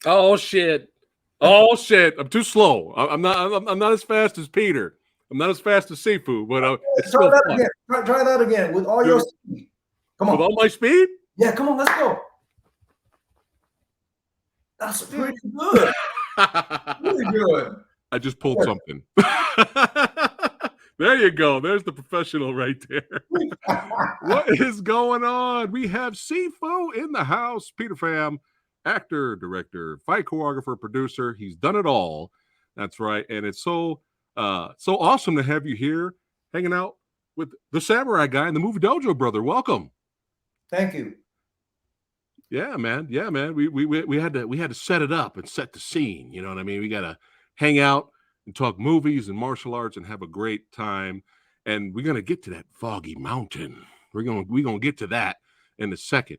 Oh shit! Oh shit! I'm too slow. I'm not. I'm not as fast as Peter. I'm not as fast as Sifu, but it's Try still that fun. again. Try that again with all your speed. Come With on. all my speed? Yeah, come on, let's go. That's pretty good. Really good. I just pulled something. There you go. There's the professional right there. What is going on? We have Sifu in the house. Peter Pham, actor, director, fight choreographer, producer. He's done it all. That's right. And it's so awesome to have you here hanging out with the Samurai Guy and the Movie Dojo brother. Welcome. Thank you. Yeah, man. Yeah, man. We had to set it up and set the scene. You know what I mean? We got to hang out and talk movies and martial arts and have a great time. And we're gonna get to that foggy mountain. We're gonna get to that in a second.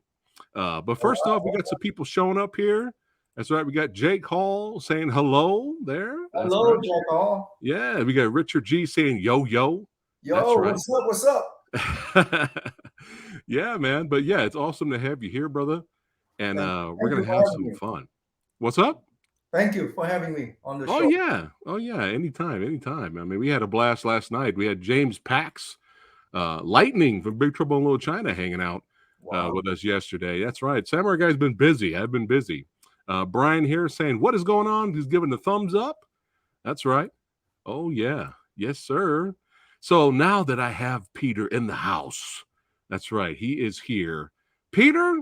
But first off, we got some people showing up here. That's right. We got Jake Hall saying hello there. That's Hello, right. Jack Hall. Yeah, we got Richard G saying yo yo. That's Yo, right. what's up? What's up? Yeah, man. But yeah, it's awesome to have you here, brother. And we're Thank gonna you for have having some me. fun. What's up? Thank you for having me on the Oh show. yeah. Oh yeah. Anytime. Anytime. I mean, we had a blast last night. We had James Pax, Lightning from Big Trouble in Little China hanging out Wow. with us yesterday. That's right. Samurai Guy's been busy. I've been busy. Brian here saying, what is going on? He's giving the thumbs up. That's right. Oh yeah. Yes, sir. So now that I have Peter in the house, that's right. He is here. Peter,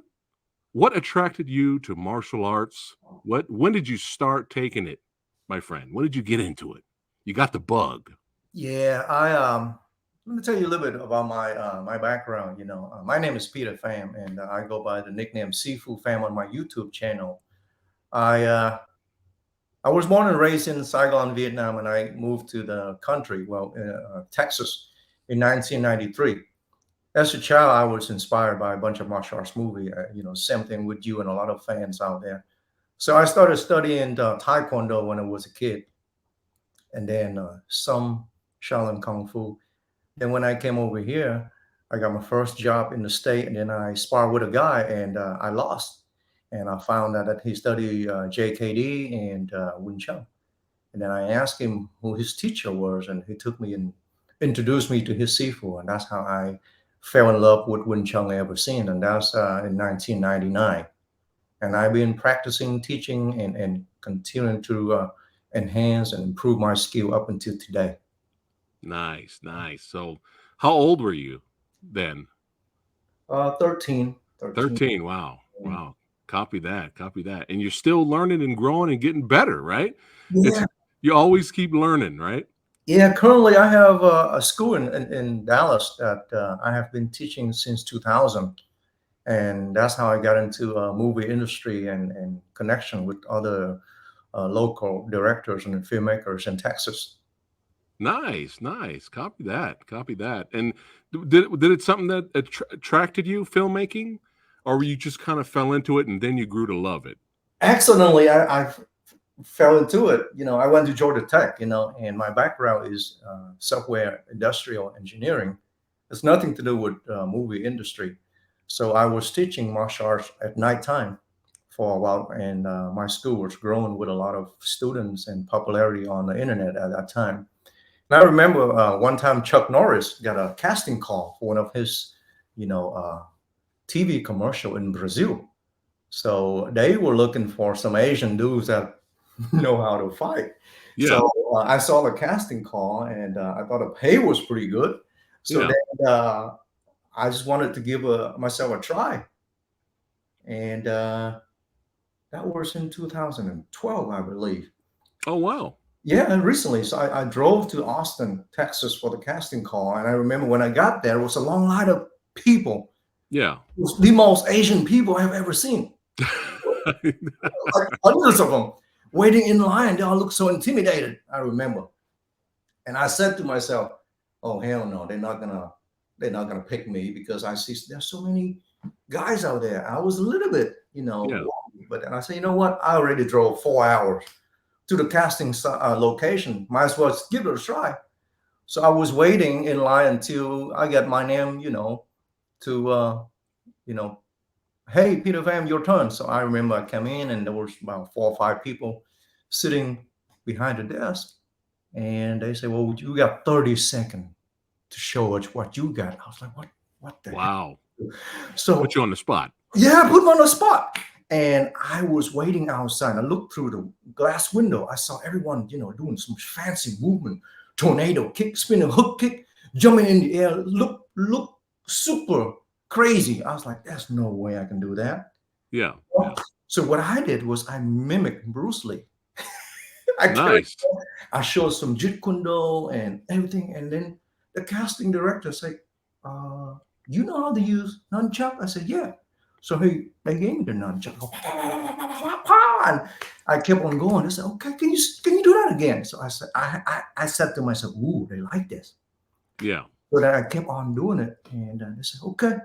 what attracted you to martial arts? When did you start taking it, my friend? When did you get into it? You got the bug. Yeah, let me tell you a little bit about my background. My name is Peter Pham, and I go by the nickname Sifu Pham on my YouTube channel. I uh, I was born and raised in Saigon, Vietnam, and I moved to the country, Texas, in 1993. As a child, I was inspired by a bunch of martial arts movie. Same thing with you and a lot of fans out there. So I started studying Taekwondo when I was a kid, and then some Shaolin Kung Fu. Then when I came over here, I got my first job in the state, and then I sparred with a guy, and I lost. And I found out that he studied JKD and Wing Chun. And then I asked him who his teacher was, and he took me and introduced me to his Sifu, and that's how I fell in love with Wing Chun ever since. And that's in 1999. And I've been practicing, teaching, and continuing to enhance and improve my skill up until today. Nice, nice. So, how old were you then? 13. 13. Wow. Wow. Copy that. Copy that. And you're still learning and growing and getting better, right? It's Yeah. you always keep learning, right? Yeah, currently I have a school in Dallas that I have been teaching since 2000. And that's how I got into movie industry and connection with other local directors and filmmakers in Texas. Nice, nice. Copy that. Copy that. And did it something that attracted you, filmmaking, or you just kind of fell into it and then you grew to love it? Accidentally, I fell into it. I went to Georgia Tech, and my background is software industrial engineering. It's nothing to do with movie industry. So I was teaching martial arts at nighttime for a while, and my school was growing with a lot of students and popularity on the internet at that time. And I remember one time Chuck Norris got a casting call for one of his, TV commercial in Brazil. So they were looking for some Asian dudes that know how to fight. Yeah. So I saw the casting call, and I thought the pay was pretty good. So Yeah. then I just wanted to give myself a try, and that was in 2012, I believe. Oh wow. Yeah, and recently, so I drove to Austin, Texas, for the casting call, and I remember when I got there, it was a long line of people. Yeah. It was the most Asian people I've ever seen, like hundreds of them waiting in line. They all looked so intimidated. I remember, and I said to myself, "Oh hell no, they're not gonna pick me because I see there's so many guys out there." I was a little bit, Yeah. worried, but then I said, you know what? I already drove 4 hours to the casting location. Might as well give it a try. So I was waiting in line until I got my name, to you know hey, Peter Pham, your turn. So I remember I came in and there was about 4 or 5 people sitting behind the desk. And they say, well, you got 30 seconds to show us what you got. I was like, what the heck? Wow. So Put you on the spot. yeah, put me on the spot. And I was waiting outside. I looked through the glass window. I saw everyone, doing some fancy movement, tornado kick, spinning hook kick, jumping in the air. Look super crazy. I was like, there's no way I can do that. Yeah. Yeah. So what I did was I mimicked Bruce Lee. I carried Nice. I showed some Jeet Kune Do and everything. And then the casting director said, you know how to use nunchuck? I said, yeah. So they gave me the nunchuck. And I kept on going. They said, okay, can you do that again? So I said, I said to myself, ooh, they like this. Yeah. So then I kept on doing it. And they said, okay.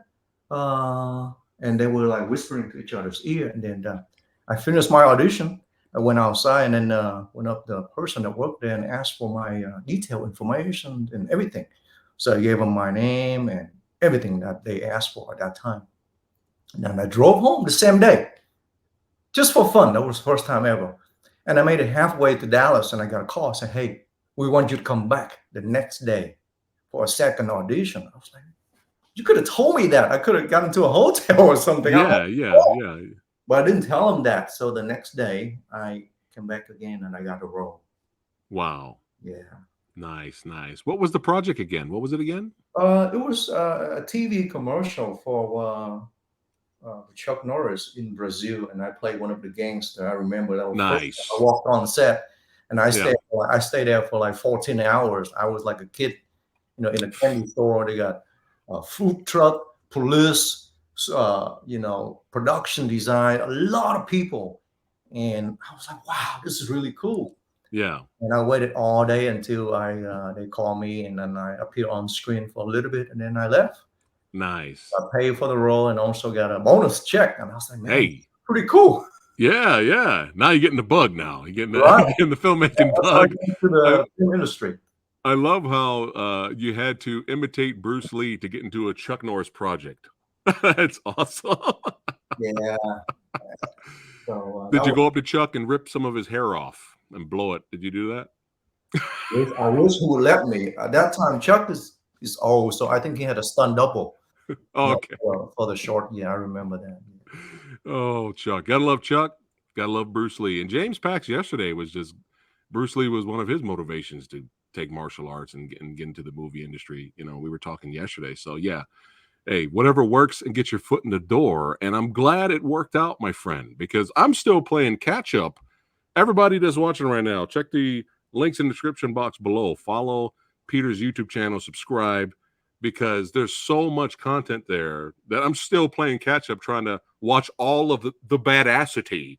And they were like whispering to each other's ear. And then I finished my audition. I went outside, and then went up the person that worked there and asked for my detailed information and everything. So I gave them my name and everything that they asked for at that time. And then I drove home the same day, just for fun. That was the first time ever. And I made it halfway to Dallas, and I got a call saying, hey, we want you to come back the next day for a second audition. I was like, you could have told me that. I could have gotten to a hotel or something. Yeah. But I didn't tell him that. So the next day I came back again and I got a role. Wow. Yeah. Nice. What was the project again? What was it again? It was a TV commercial for Chuck Norris in Brazil, and I played one of the gangsters. I remember that was Nice. I walked on set, and I Yeah. stayed there for like 14 hours. I was like a kid, in a candy store. They got a food truck, police, production design, a lot of people. And I was like, wow, this is really cool. Yeah. And I waited all day until they called me, and then I appeared on screen for a little bit, and then I left. Nice. I paid for the role and also got a bonus check. And I was like, man, Hey. pretty cool. Yeah. Now you're getting the bug now. You're getting Right. the, getting the filmmaking That's how I bug. get into the film industry. I love how you had to imitate Bruce Lee to get into a Chuck Norris project. That's awesome. Yeah. So Did you go up to Chuck and rip some of his hair off and blow it? Did you do that? I wish he would let me. At that time, Chuck is old, so I think he had a stunt double. Okay. For the short. Yeah, I remember that. Oh, Chuck. Gotta love Chuck. Gotta love Bruce Lee. And James Pax yesterday was just Bruce Lee was one of his motivations to take martial arts and get into the movie industry. We were talking yesterday. So yeah. Hey, whatever works and get your foot in the door. And I'm glad it worked out, my friend, because I'm still playing catch up. Everybody that's watching right now, check the links in the description box below. Follow Peter's YouTube channel, subscribe, because there's so much content there that I'm still playing catch up, trying to watch all of the badassity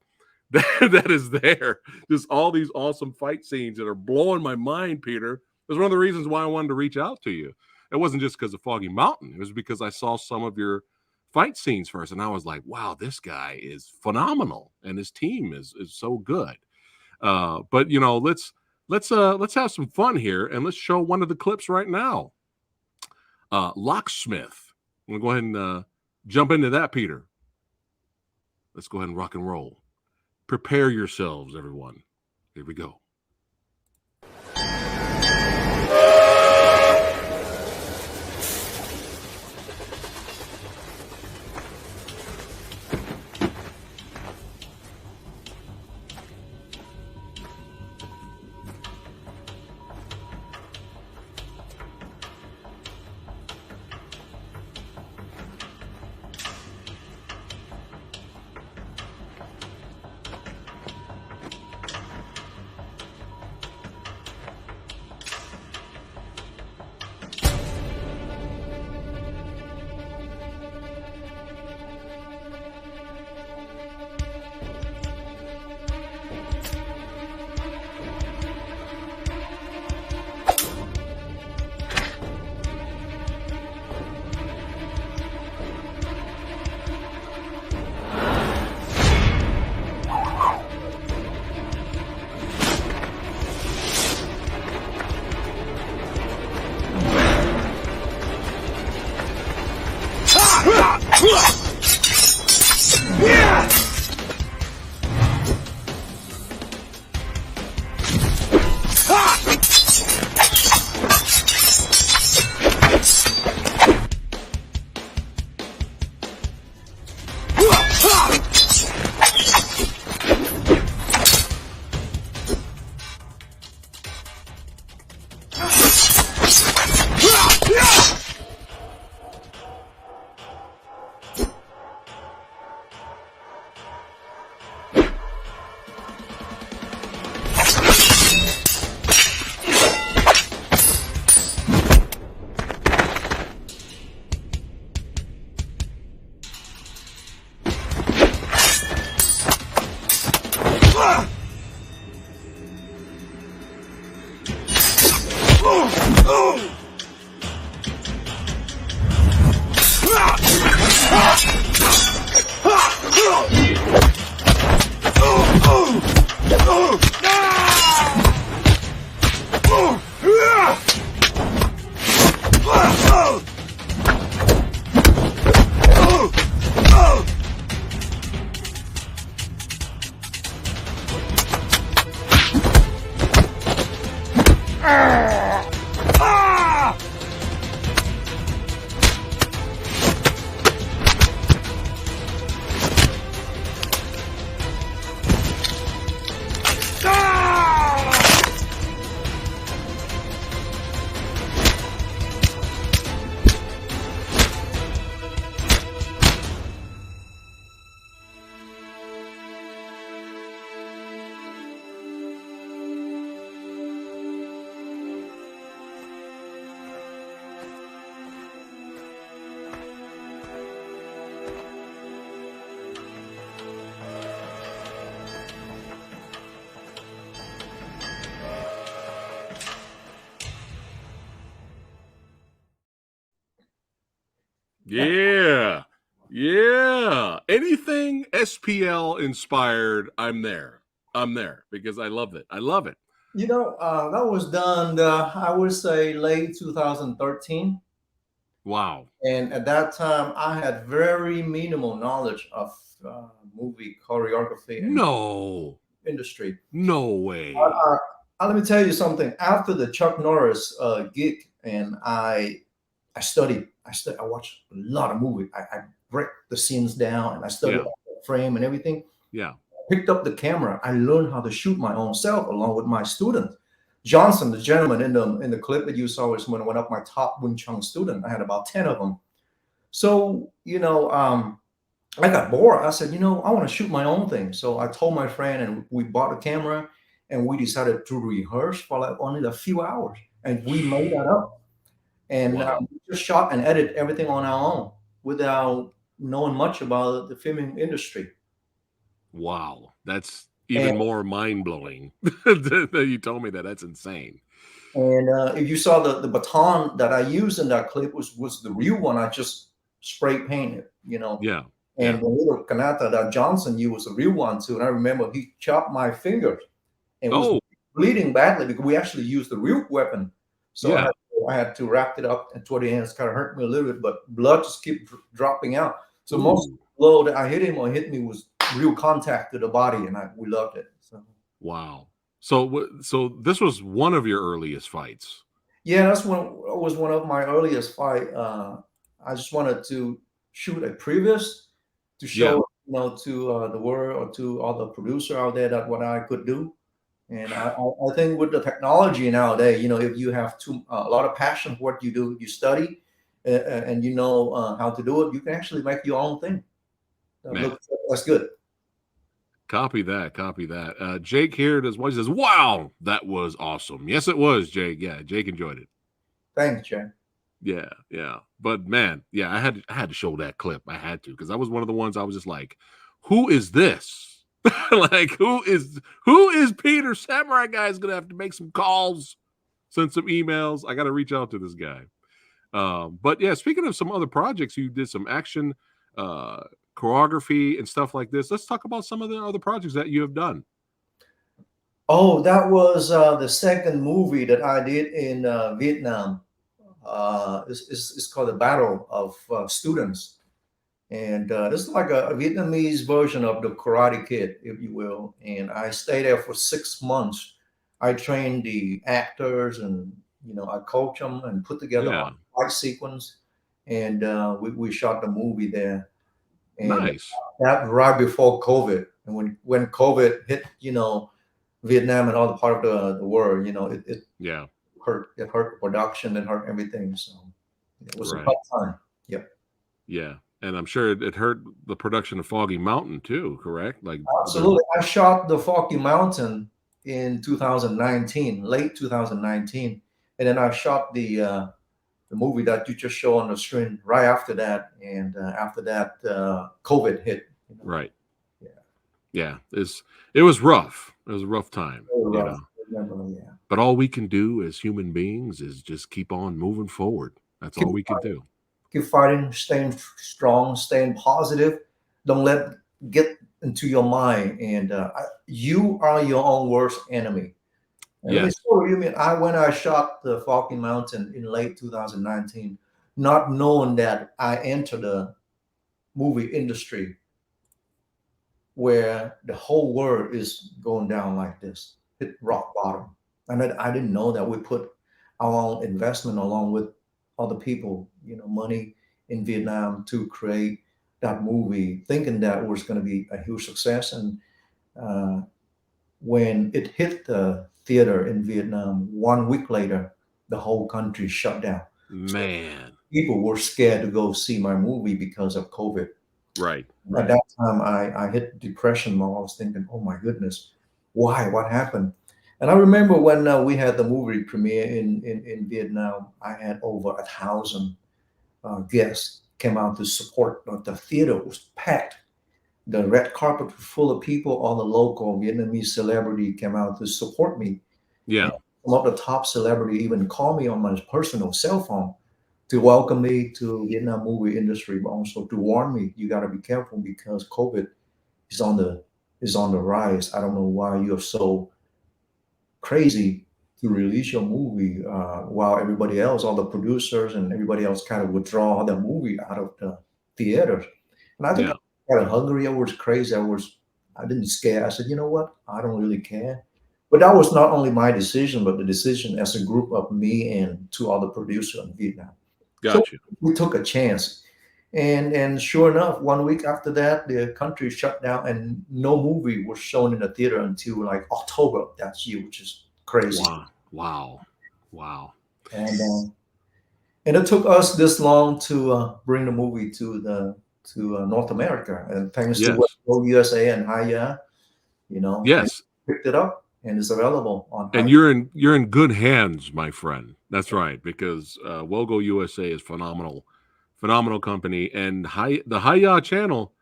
that is there. Just all these awesome fight scenes that are blowing my mind, Peter. That's one of the reasons why I wanted to reach out to you. It wasn't just because of Foggy Mountain. It was because I saw some of your fight scenes first, and I was like, wow, this guy is phenomenal, and his team is so good. But let's have some fun here, and let's show one of the clips right now. Locksmith. I'm gonna go ahead and jump into that, Peter. Let's go ahead and rock and roll. Prepare yourselves, everyone. Here we go. Yeah. Yeah. Anything SPL inspired, I'm there. I'm there because I love it. I love it. You know, that was done, I would say, late 2013. Wow. And at that time, I had very minimal knowledge of movie choreography and No. industry. No way. Let me tell you something. After the Chuck Norris gig, and I studied. I watched a lot of movies. I break the scenes down, and I studied Yeah. the frame and everything. Yeah. Picked up the camera. I learned how to shoot my own self along with my student. Johnson, the gentleman in the clip that you saw, was one of my top Wing Chun students. I had about 10 of them. So, I got bored. I said, I want to shoot my own thing. So I told my friend, and we bought a camera, and we decided to rehearse for like only a few hours. And we made that up. And Wow. we just shot and edited everything on our own without knowing much about the filming industry. Wow. That's even And more mind blowing that you told me that. That's insane. And if you saw the baton that I used in that clip was the real one. I just spray painted, Yeah. And Yeah. the little kanata that Johnson used was a real one too. And I remember he chopped my fingers and was Oh, bleeding badly because we actually used the real weapon. So yeah. I had to wrap it up, and toward the end, it's kind of hurt me a little bit, but blood just kept dropping out. So most Ooh. blow that I hit him or hit me was real contact to the body, and we loved it. So. Wow. So this was one of your earliest fights. Yeah, that's was one of my earliest fight. I just wanted to shoot a previous to Yeah. show, to the world or to all the producer out there that what I could do. And I think with the technology nowadays, if you have a lot of passion for what you do, you study, and you know how to do it, you can actually make your own thing. Man. That's good. Copy that. Copy that. Jake here does what he says. Wow, that was awesome. Yes, it was, Jake. Yeah, Jake enjoyed it. Thanks, Jay. Yeah, yeah. But man, yeah, I had to show that clip. I had to because that was one of the ones I was just like, who is this? Like, who is Peter Samurai Guy? Is gonna have to make some calls, send some emails. I got to reach out to this guy. But yeah, speaking of some other projects, you did some action, choreography and stuff like this. Let's talk about some of the other projects that you have done. Oh, that was the second movie that I did in Vietnam. It's called the Battle of Students, and it's like a Vietnamese version of the Karate Kid, if you will. And I stayed there for 6 months. I trained the actors, and I coach them and put together Yeah, a fight sequence, and we shot the movie there. And nice. that right before COVID, and when COVID hit, Vietnam and all the part of the world, it Yeah, hurt production, it hurt everything. So it was a right. tough time. Yep. Yeah, and I'm sure it hurt the production of Foggy Mountain too. Correct? Like, Absolutely. I shot the Foggy Mountain in 2019, late 2019, and then I shot the movie that you just show on the screen right after that. And after that, COVID hit. right. Yeah. Yeah, it was rough. It was a rough time, Very you rough. know. I remember, yeah. But all we can do as human beings is just keep on moving forward. That's Keep all we can do. keep fighting, staying strong, staying positive. Don't let get into your mind, and you are your own worst enemy. And let me Yes. show you. I mean, when I shot the Foggy Mountain in late 2019, not knowing that I entered the movie industry where the whole world is going down like this, hit rock bottom. And I didn't know that we put our own investment along with other people, money in Vietnam to create that movie, thinking that was going to be a huge success. And uh, when it hit the theater in Vietnam, 1 week later, the whole country shut down. So Man. people were scared to go see my movie because of COVID. Right. At Right. that time, I hit depression while I was thinking, oh my goodness, why? What happened? And I remember when we had the movie premiere in Vietnam, I had over 1,000 guests came out to support. The theater was packed. The red carpet was full of people. All the local Vietnamese celebrity came out to support me. And Yeah. some of the top celebrity even called me on my personal cell phone to welcome me to Vietnam movie industry, but also to warn me, you got to be careful because COVID is on the rise. I don't know why you're so crazy to release your movie while everybody else, all the producers and everybody else, kind of withdraw the movie out of the theaters. And I think I Yeah. was kind of hungry. I was crazy. I didn't scare. I said, you know what? I don't really care. But that was not only my decision, but the decision as a group of me and two other producers in Vietnam. So Got you. we took a chance. And sure enough, 1 week after that, the country shut down and no movie was shown in the theater until like October of that year, which is crazy. Wow. Wow. Wow. And and it took us this long to bring the movie to North America, and thanks to Yes. USA and HI-Yah, and Yes. picked it up and it's available on And HI-Yah. you're in good hands, my friend. That's right, because Wogo USA is phenomenal, phenomenal company, and the HI-Yah channel.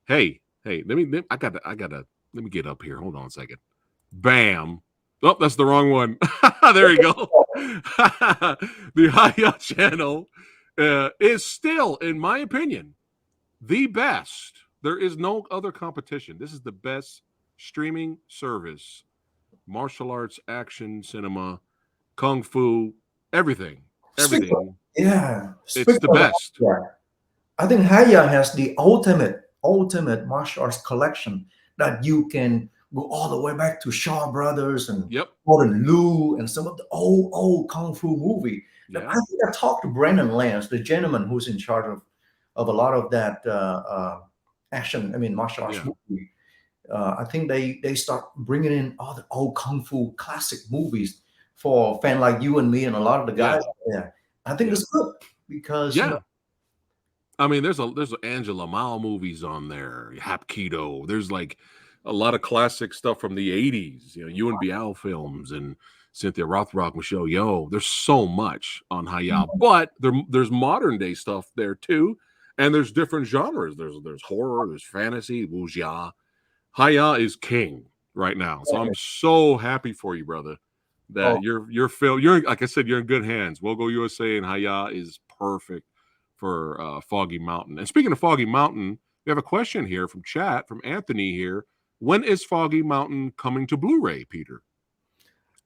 Hey, hey, I gotta let me get up here. Hold on a second. Bam. Oh, that's the wrong one. There you go. The HI-Yah channel is still, in my opinion, the best. There is no other competition. This is the best streaming service, martial arts, action, cinema, kung fu, everything, Speaking of, everything. yeah, It's speaking the of best. HI-Yah, I think HI-Yah has the ultimate martial arts collection that you can go all the way back to Shaw Brothers and Yep. Gordon Liu and some of the old kung fu movie. That I Yeah. think I talked to Brandon Lance, the gentleman who's in charge of a lot of that action. I mean, martial arts Yeah. movie. I think they start bringing in all the old kung fu classic movies for a fan like you and me and a lot of the guys Yeah. out there. I think Yeah. it's good because Yeah. I mean, there's Angela Mao movies on there, Hapkido. There's like a lot of classic stuff from the '80s. You and Biao films and Cynthia Rothrock, Michelle Yeoh. There's so much on Hayao, but there's modern day stuff there too, and there's different genres. There's horror, there's fantasy, wuxia. Hayao is king right now, so I'm so happy for you, brother. oh, That you're like I said, you're in good hands. We'll go USA, and Hayao is perfect for Foggy Mountain. And speaking of Foggy Mountain, we have a question here from chat from Anthony here. When is Foggy Mountain coming to Blu-ray, Peter?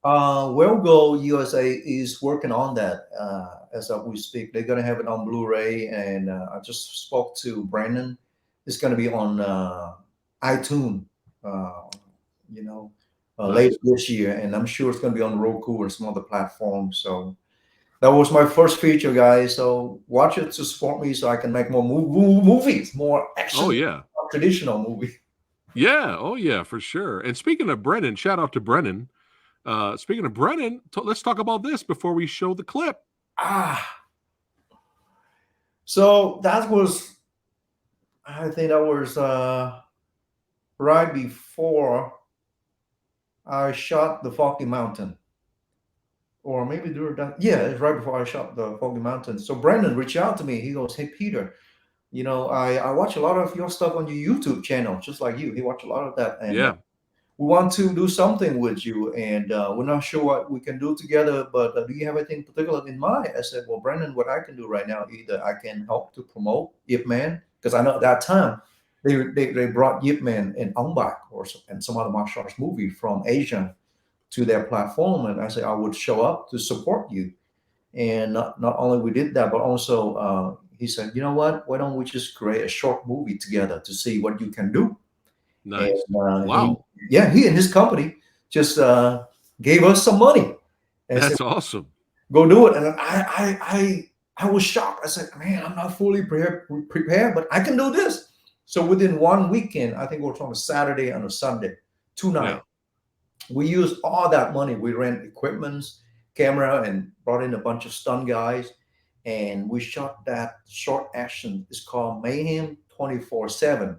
Well Go USA is working on that as of we speak. They're going to have it on Blu-ray, and I just spoke to Brandon. It's going to be on iTunes, uh, you know, later Nice. this year, and I'm sure it's going to be on Roku and some other platforms. So that was my first feature, guys. So watch it to support me, so I can make more movies, more Oh action, yeah. traditional movie. Yeah. Oh yeah, for sure. And speaking of Brennan, shout out to Brennan. Speaking of Brennan, let's talk about this before we show the clip. Ah, so that was, I think that was right before I shot the Foggy Mountain, or maybe during that. Yeah, it's right before I shot the Foggy Mountain. So Brandon reached out to me. He goes, "Hey Peter, I watch a lot of your stuff on your YouTube channel, just like you. He watched a lot of that, and Yeah. we want to do something with you, and we're not sure what we can do together. But do you have anything particular in mind? I said, well, Brandon, what I can do right now, either I can help to promote Ip Man, because I know at that time they brought Ip Man and Ong Bak and some other martial arts movie from Asia to their platform, and I said I would show up to support you. And not only we did that, but also he said, you know what? Why don't we just create a short movie together to see what you can do? And Nice. Wow. he and his company just gave us some money and said, That's awesome. "Go do it." And I was shocked. I said, "Man, I'm not fully prepared, but I can do this." So within one weekend, I think it was on a Saturday and a Sunday, 2 nights. Yeah. We used all that money. We rent equipments, camera, and brought in a bunch of stunt guys, and we shot that short action. It's called Mayhem 24/7.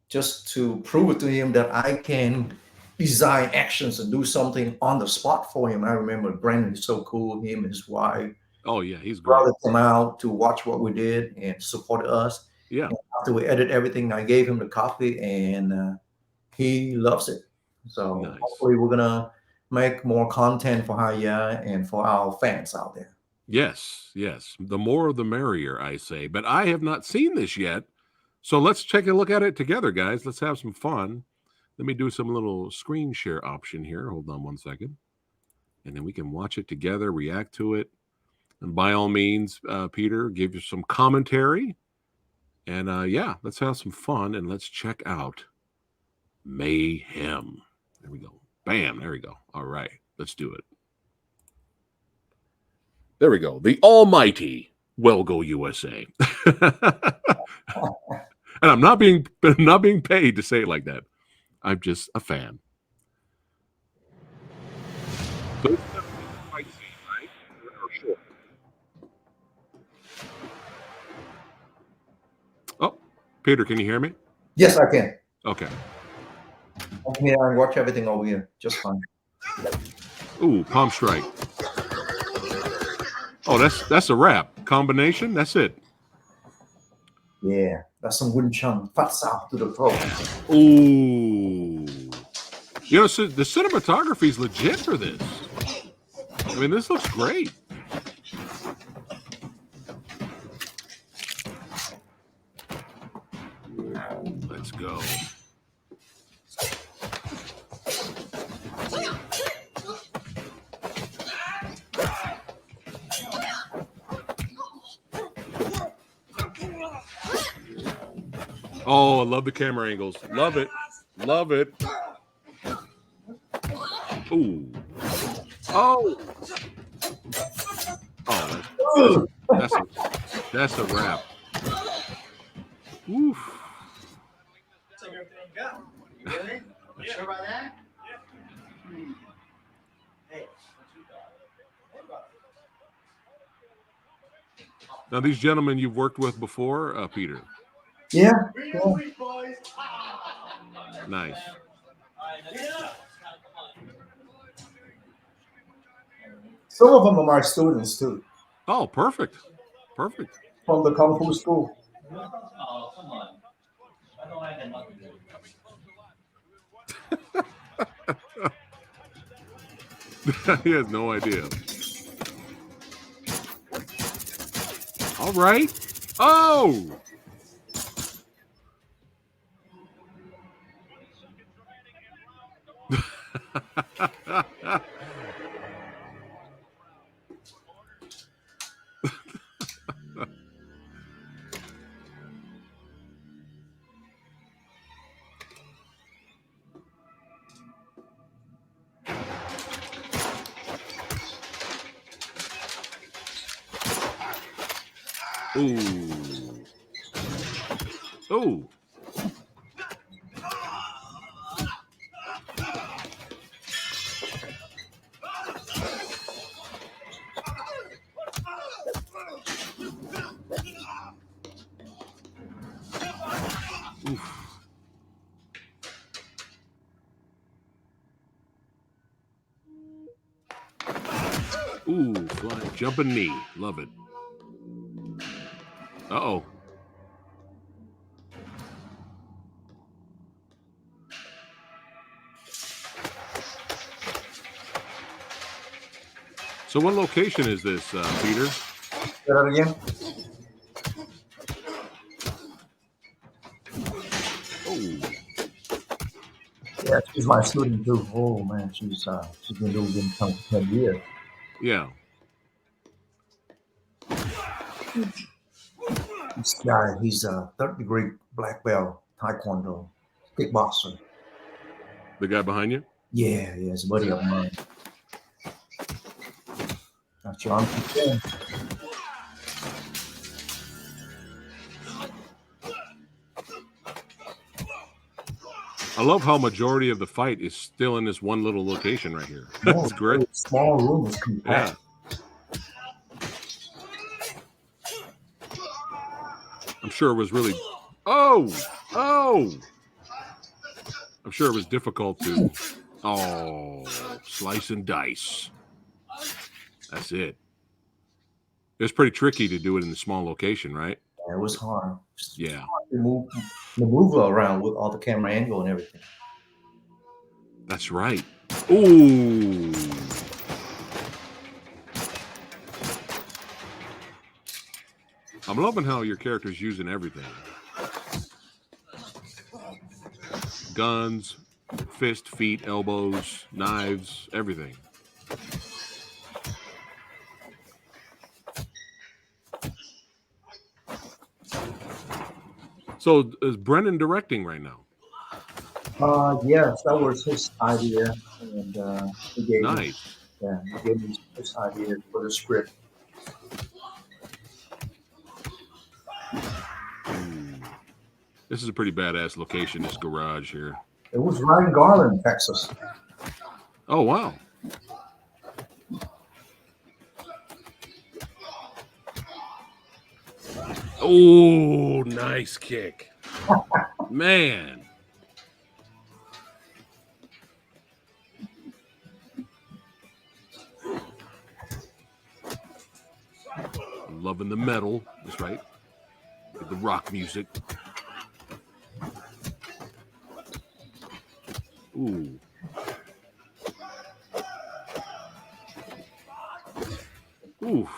Just to prove it to him that I can design actions and do something on the spot for him. I remember Brandon is so cool. Him and his wife, Oh yeah, he's great. brother came out to watch what we did and supported us. Yeah. And after we edit everything, I gave him the copy, and he loves it. So Nice. hopefully we're gonna make more content for HI-Yah and for our fans out there. Yes, yes. The more the merrier, I say. But I have not seen this yet. So let's take a look at it together, guys. Let's have some fun. Let me do some little screen share option here. Hold on one second. And then we can watch it together, react to it. And by all means, Peter, give you some commentary. And yeah, let's have some fun and let's check out Mayhem. There we go. Bam. There we go. All right. Let's do it. There we go. The almighty Well Go USA. And I'm not being paid to say it like that. I'm just a fan. So this is a fight scene, right? Or short. Oh, Peter, can you hear me? Yes, I can. Okay. I can hear and watch everything over here just fine. Ooh, palm strike. Oh, that's a wrap. Combination, that's it. Yeah, that's some wooden chunk. Phat Sam to the throat. Ooh. You know, so the cinematography is legit for this. I mean, this looks great. Let's go. Oh, I love the camera angles. Love it. Love it. Ooh. Oh. Oh, that's a wrap. Oof. So you're gonna go. You really? You sure about that? Yeah. Hey, Now, these gentlemen you've worked with before, Peter. Yeah. Nice. Some of them are my students too. Oh, perfect. Perfect. From the Kung Fu school. oh, come on. I don't like that nothing. He has no idea. All right. Oh. Ooh. Ooh. Oof. Ooh, flying jumping knee. Love it. Uh-oh. So what location is this, Peter? Say that again. Oh, Yeah, she's my student too. Oh man, she's been doing this for 10 years. yeah. This guy, he's a third-degree black belt taekwondo kickboxer. The guy behind you? Yeah, it's a buddy of mine. Not sure I'm concerned. I love how majority of the fight is still in this one little location right here. That's great. Small room is compact. Yeah. I'm sure it was really. Oh! I'm sure it was difficult to. Oh, slice and dice. That's it. It was pretty tricky to do it in the small location, right? Yeah, it was hard. Yeah. To maneuver around with all the camera angle and everything. That's right. Ooh. I'm loving how your character's using everything. Guns, fist, feet, elbows, knives, everything. So is Brennan directing right now? Yes, that was his idea, and he gave me, Nice. yeah, he gave me his idea for the script. This is a pretty badass location, this garage here. It was right in Garland, Texas. Oh, wow. Oh, nice kick. Man. I'm loving the metal. That's right. With the rock music. Ooh. Oof.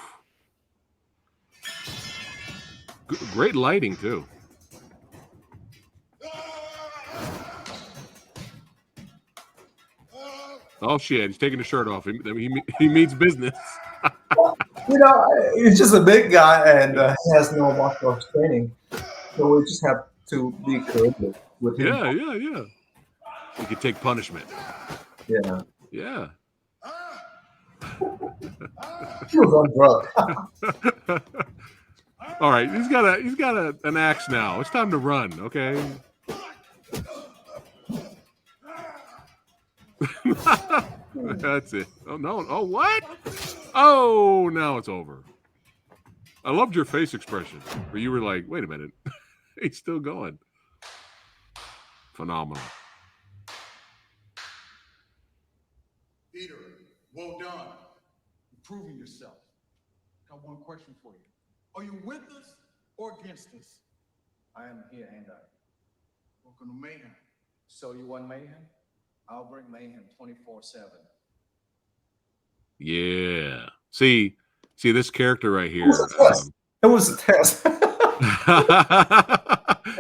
Great lighting, too. Oh, shit. He's taking his shirt off. He means business. You know, he's just a big guy, and he has no martial arts training. So we just have to be creative with him. Yeah. He could take punishment. Yeah. Yeah. He was on drugs. All right, he's got an axe now. It's time to run, okay? That's it. Oh no! Oh what? Oh, now it's over. I loved your face expression, where you were like, "Wait a minute, he's still going." Phenomenal. Peter, well done. Improving yourself. Got one question for you. Are you with us or against us? I am here, and Welcome to Mayhem. so you want mayhem? I'll bring mayhem 24/7. Yeah. See this character right here. It was a test. And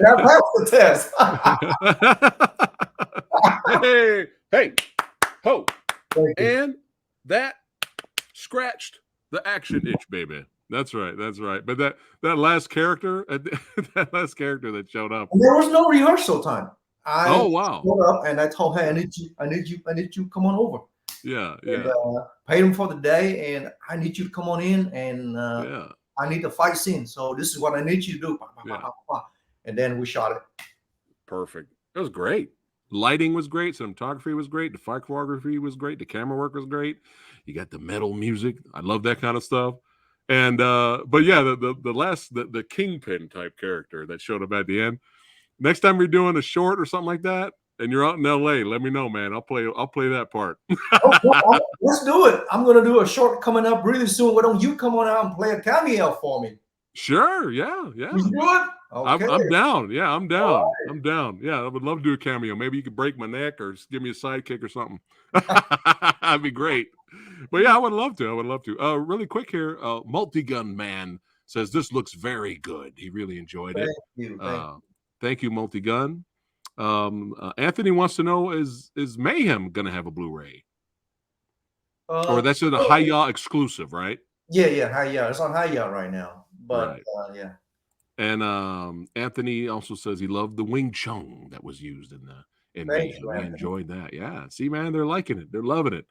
I passed the test. hey, ho. Thank you. And that scratched the action itch, baby. That's right. But that last character, that last character that showed up. And there was no rehearsal time. Oh wow. Showed up and I told her, I need you, come on over. Yeah. And, paid him for the day, and I need you to come on in, and Yeah. I need the fight scene. So this is what I need you to do. Yeah. And then we shot it. Perfect. It was great. Lighting was great. Cinematography was great. The photography was great. The camera work was great. You got the metal music. I love that kind of stuff. And but yeah, the Kingpin type character that showed up at the end. Next time you're doing a short or something like that, and you're out in LA, let me know, man. I'll play that part. Let's do it. I'm gonna do a short coming up really soon. Why don't you come on out and play a cameo for me? Sure. Yeah. You do it? Okay. I'm down. Yeah, I'm down. All right. I'm down. Yeah, I would love to do a cameo. Maybe you could break my neck or give me a sidekick or something. That'd be great. But yeah, I would love to. I would love to. Really quick here, Multi-Gun Man says this looks very good. He really enjoyed it. Thank you. Thank you. Thank you, Multi-Gun. Anthony wants to know, is Mayhem gonna have a Blu-ray? Or that's a HI-Yah exclusive, right? Yeah, HI-Yah. It's on HI-Yah right now. But Right. yeah. And Anthony also says he loved the Wing Chun that was used in Thank Mayhem. you, He Anthony. enjoyed that. Yeah. See, man, they're liking it. They're loving it.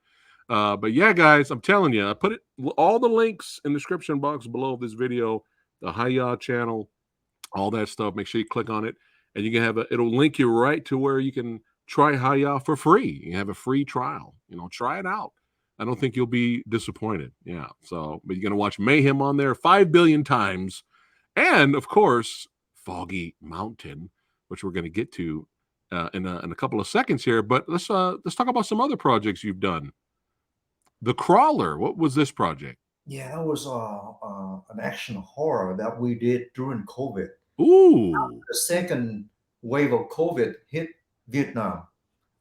But yeah, guys, I'm telling you, I put it all the links in the description box below this video, the HI-Yah channel, all that stuff. Make sure you click on it, and you can have it'll link you right to where you can try HI-Yah for free. You have a free trial. Try it out. I don't think you'll be disappointed. Yeah. So, but you're gonna watch Mayhem on there 5 billion times. And of course, Foggy Mountain, which we're going to get to in a couple of seconds here. But let's talk about some other projects you've done. The Crawler. What was this project? Yeah, that was an action horror that we did during COVID. Ooh, The second wave of COVID hit Vietnam.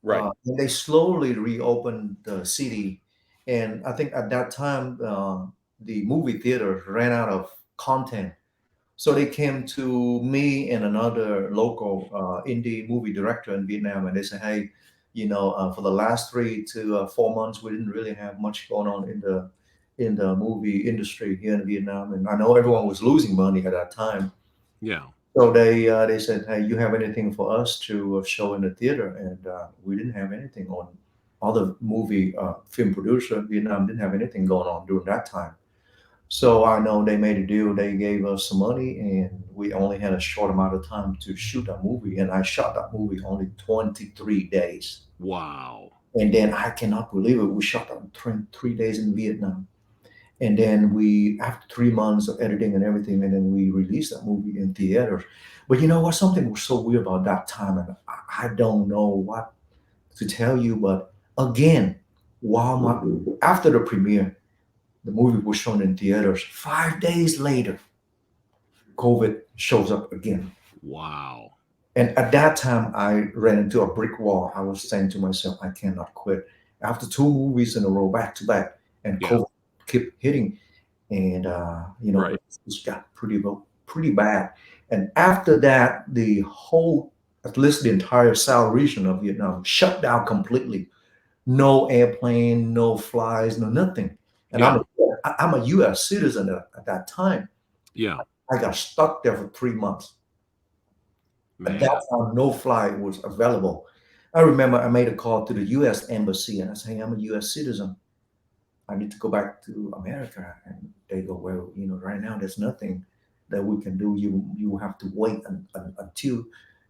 right. And they slowly reopened the city. And I think at that time, the movie theaters ran out of content. So they came to me and another local indie movie director in Vietnam, and they said, "Hey, for the last 3 to 4 months, we didn't really have much going on in the movie industry here in Vietnam, and I know everyone was losing money at that time. Yeah. So they said, "Hey, you have anything for us to show in the theater?" And we didn't have anything on. Other movie film producer in Vietnam didn't have anything going on during that time. So I know they made a deal. They gave us some money, and we only had a short amount of time to shoot that movie. And I shot that movie only 23 days. Wow. And then I cannot believe it. We shot that in 3 days in Vietnam. And then after 3 months of editing and everything, and then we released that movie in theaters. But you know what? Something was so weird about that time, and I don't know what to tell you. But again, after the premiere, the movie was shown in theaters. 5 days later, COVID shows up again. Wow. And at that time, I ran into a brick wall. I was saying to myself, I cannot quit. After 2 movies in a row, back to back, and Yeah. COVID kept hitting, and Right. it got pretty bad. And after that, the whole, at least the entire South region of Vietnam, shut down completely. No airplane, no flies, no nothing. And Yeah. I'm a U.S. citizen at that time. Yeah. I got stuck there for 3 months. At Man. that time, no flight was available. I remember I made a call to the U.S. embassy, and I said, "Hey, I'm a U.S. citizen. I need to go back to America." And they go, "Well, right now there's nothing that we can do. You have to wait until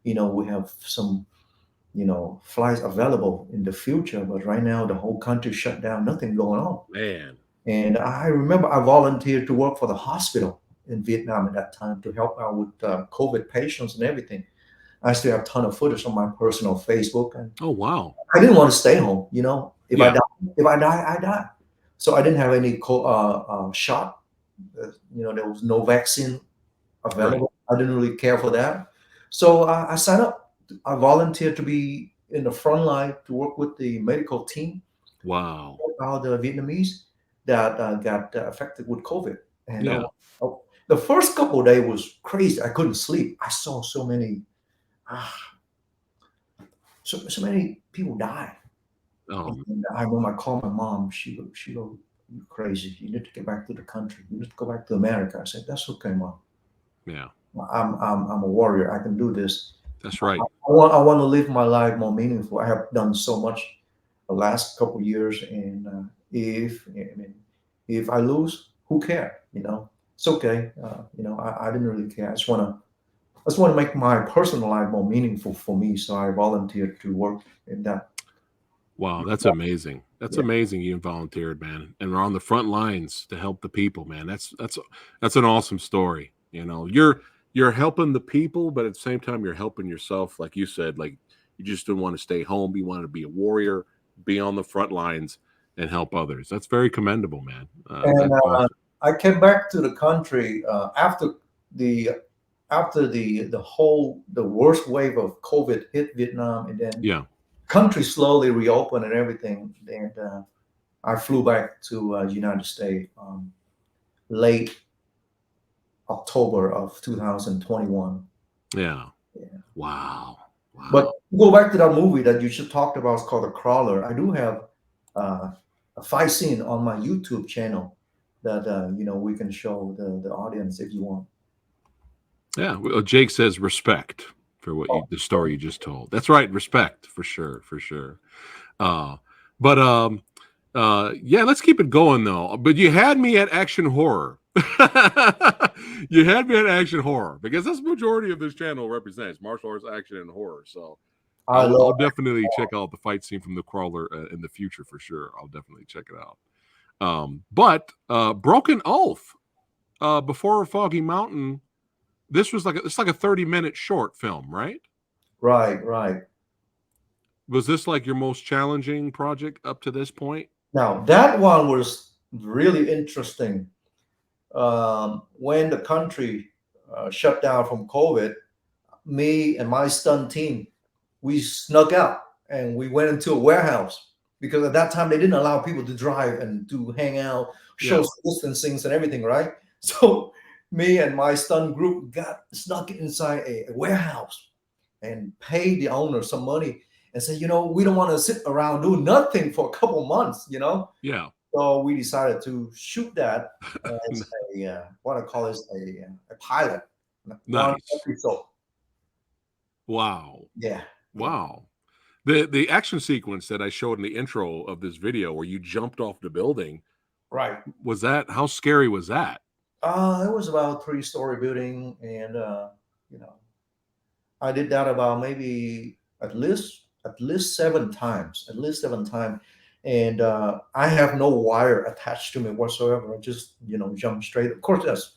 we have some flights available in the future. But right now the whole country shut down. Nothing going on." Man. And I remember I volunteered to work for the hospital in Vietnam at that time to help out with COVID patients and everything. I still have a ton of footage on my personal Facebook, and Oh, wow. I didn't want to stay home. If Yeah. I die, I die. So I didn't have any shot. There was no vaccine available. I didn't really care for that. So I signed up. I volunteered to be in the front line to work with the medical team, Wow. about the Vietnamese that got affected with COVID. And Yeah. the first couple of days was crazy. I couldn't sleep. I saw so many, so many people die. Oh, And I remember I called my mom. She go, "You crazy? You need to get back to the country. You need to go back to America." I said, "That's okay, mom. yeah. I'm a warrior. I can do this. That's right. I want to live my life more meaningful. I have done so much the last couple of years, and if I lose, who cares? It's okay. I didn't really care. I just want to make my personal life more meaningful for me. So I volunteered to work in that. Wow, that's amazing. That's Yeah. amazing you volunteered, man. And we're on the front lines to help the people, man. That's an awesome story. You're helping the people, but at the same time you're helping yourself. Like you said, like you just didn't want to stay home. You wanted to be a warrior, be on the front lines and help others. That's very commendable, man. And That's awesome. I came back to the country after the the worst wave of COVID hit Vietnam, and then Yeah. country slowly reopened and everything. And I flew back to United States late October of 2021. Yeah. Yeah. Wow. Wow. But go back to that movie that you just talked about. It's called The Crawler. I do have a fight scene on my YouTube channel that we can show the audience if you want. Yeah. Well, Jake says respect for what the story you just told. That's right. Respect for sure. For sure. But yeah, let's keep it going though. But you had me at action horror. You had me at action horror because that's the majority of this channel represents martial arts, action, and horror. So I'll definitely check out the fight scene from The Crawler in the future for sure. I'll definitely check it out. But Broken Oath before Foggy Mountain, this was it's like a 30-minute short film, right? Right. Was this like your most challenging project up to this point? Now that one was really interesting. When the country shut down from COVID, me and my stunt team, we snuck out and we went into a warehouse because at that time they didn't allow people to drive and to hang out, show distancing and everything, right? So me and my stunt group got snuck inside a warehouse and paid the owner some money and said, we don't want to sit around doing nothing for a couple months, Yeah. So we decided to shoot that as what I call is a pilot. Nice. Episode. Wow. Yeah. Wow. The action sequence that I showed in the intro of this video where you jumped off the building. Right. How scary was that? It was about 3-story building, and I did that about maybe at least 7 times. And I have no wire attached to me whatsoever. I just jump straight. Of course, there's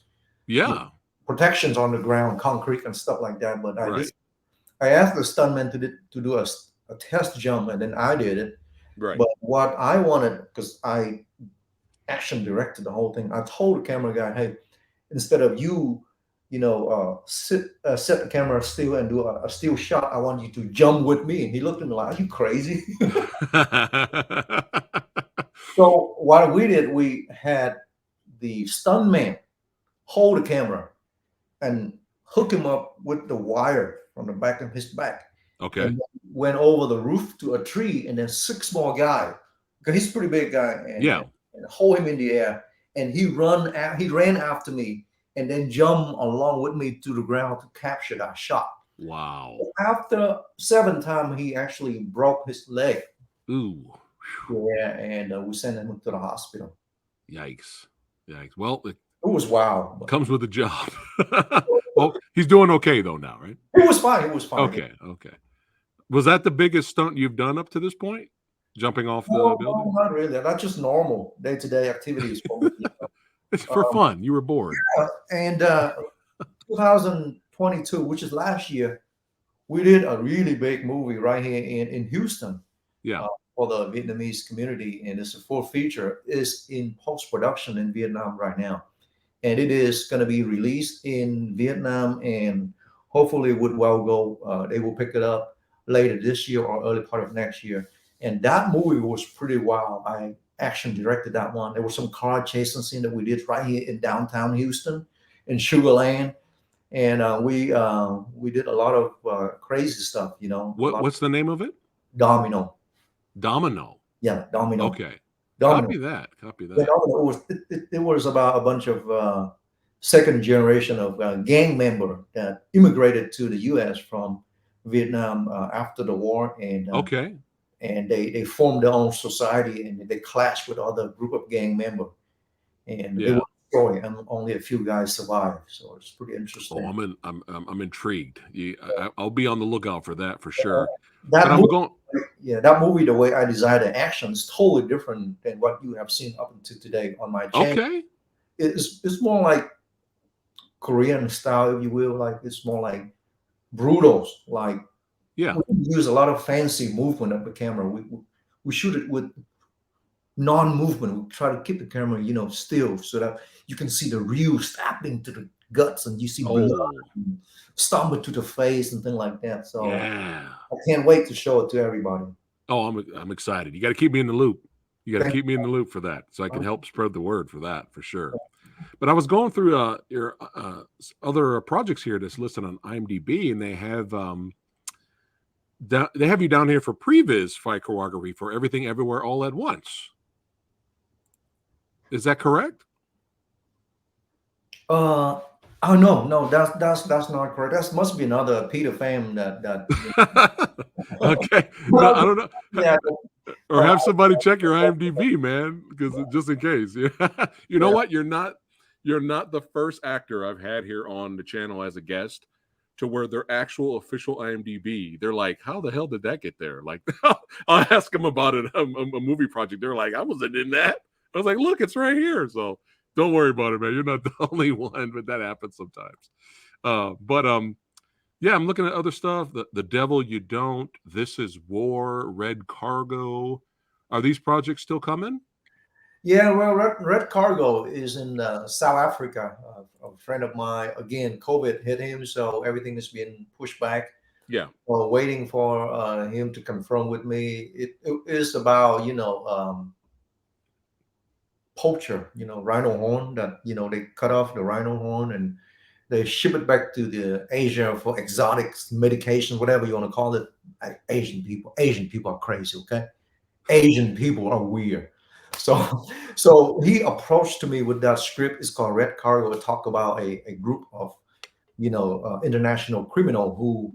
protections on the ground, concrete and stuff like that. But I asked the stuntman to do a test jump, and then I did it. Right. But what I wanted, because I action directed the whole thing, I told the camera guy, hey, instead of you set the camera still and do a still shot, I want you to jump with me. And he looked at me like, are you crazy? So what we did, we had the stuntman hold the camera and hook him up with the wire from the back of his back. Okay. And went over the roof to a tree, and then 6 more guys, because he's a pretty big guy, and hold him in the air. And he ran after me and then jump along with me to the ground to capture that shot. Wow. After 7 times, he actually broke his leg. Ooh. Yeah, and we sent him to the hospital. Yikes. Well, it was wild. Comes with the job. Well, he's doing okay though now, right? It was fine. Okay. Was that the biggest stunt you've done up to this point? Jumping off the building? No, not really. That's just normal day-to-day activities for me. It's for fun. You were bored. Yeah, and 2022, which is last year, we did a really big movie right here in Houston. Yeah. For the Vietnamese community, and it's a full feature. It's in post-production in Vietnam right now, and it is going to be released in Vietnam, and hopefully with well go, they will pick it up later this year or early part of next year. And that movie was pretty wild. I action directed that one. There was some car chasing scene that we did right here in downtown Houston, in Sugar Land, and we did a lot of crazy stuff. What's the name of it? Domino. Yeah, Domino. Okay. Domino. Copy that. Yeah, Domino it was about a bunch of second generation of gang member that immigrated to the U.S. from Vietnam after the war, and and they formed their own society, and they clashed with other group of gang member, and it was a story, and only a few guys survived. So it's pretty interesting. Oh, I'm intrigued. I'll be on the lookout for that for sure. That movie, the way I designed the action is totally different than what you have seen up until today on my channel. Okay. It's more like Korean style, if you will. Like it's more like brutal. Like we use a lot of fancy movement of the camera. We shoot it with non-movement. We try to keep the camera, still, so that you can see the real stabbing to the guts, and you see blood, stumble to the face, and things like that. So I can't wait to show it to everybody. Oh, I'm excited. You got to keep me in the loop. You got to Thank keep me in the loop for that, so I can help spread the word for that for sure. But I was going through your other projects here that's listed on IMDb, and they have they have you down here for previs fight choreography for Everything Everywhere All at Once. Is that correct? Oh no, that's not correct. That must be another Peter Pham that. Okay, no, I don't know. Yeah, Or have somebody check your IMDb, man, because just in case. You know yeah. what? You're not the first actor I've had here on the channel as a guest to where their actual official IMDb, they're like, how the hell did that get there? Like, I'll ask them about it, a movie project. They're like, I wasn't in that. I was like, look, it's right here. So don't worry about it, man. You're not the only one, but that happens sometimes. But yeah, I'm looking at other stuff. The Devil You Don't, This Is War, Red Cargo. Are these projects still coming? Yeah, well, Red Cargo is in South Africa. A friend of mine, again, COVID hit him, so everything is being pushed back. Yeah. Waiting for him to confirm with me. It is about poacher, rhino horn that they cut off the rhino horn and they ship it back to the Asia for exotic medications, whatever you want to call it. Asian people are crazy. Okay, Asian people are weird. So he approached to me with that script. It's called Red Cargo. It talk about a group of international criminal who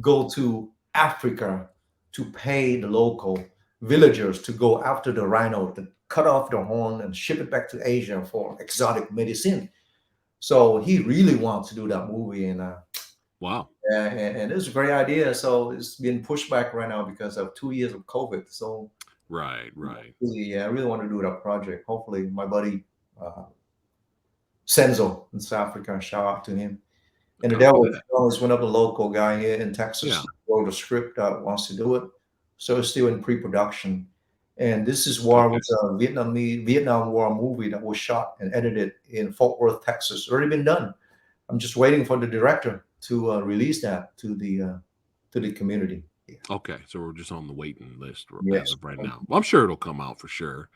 go to Africa to pay the local villagers to go after the rhino, to cut off the horn and ship it back to Asia for exotic medicine. So he really wants to do that movie, and Wow. and it's a great idea. So it's been pushed back right now because of 2 years of COVID. So Right. yeah, I really want to do that project. Hopefully, my buddy Senzo in South Africa, shout out to him. And the Copy Devil that. is one of the local guy here in Texas Yeah. wrote a script that wants to do it. So it's still in pre-production. And This Is War Okay. was a Vietnam War movie that was shot and edited in Fort Worth, Texas. Already been done. I'm just waiting for the director to release that to the community. Yeah. Okay. So we're just on the waiting list Yes. as of right now. Well, I'm sure it'll come out for sure.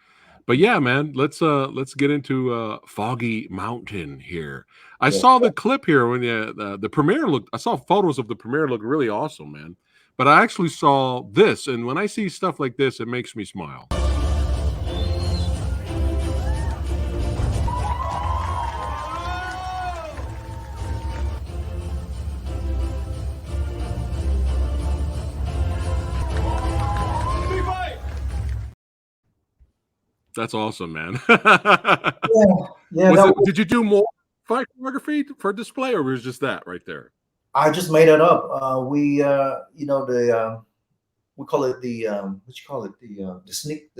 But yeah, man, let's get into Foggy Mountain here. I Yeah. saw the clip here when the premiere looked. I saw photos of the premiere look really awesome, man. But I actually saw this, and when I see stuff like this, it makes me smile. That's awesome, man. Yeah, Did you do more fight choreography for display, or was it just that right there? I just made it up. We call it the what you call it, the sneak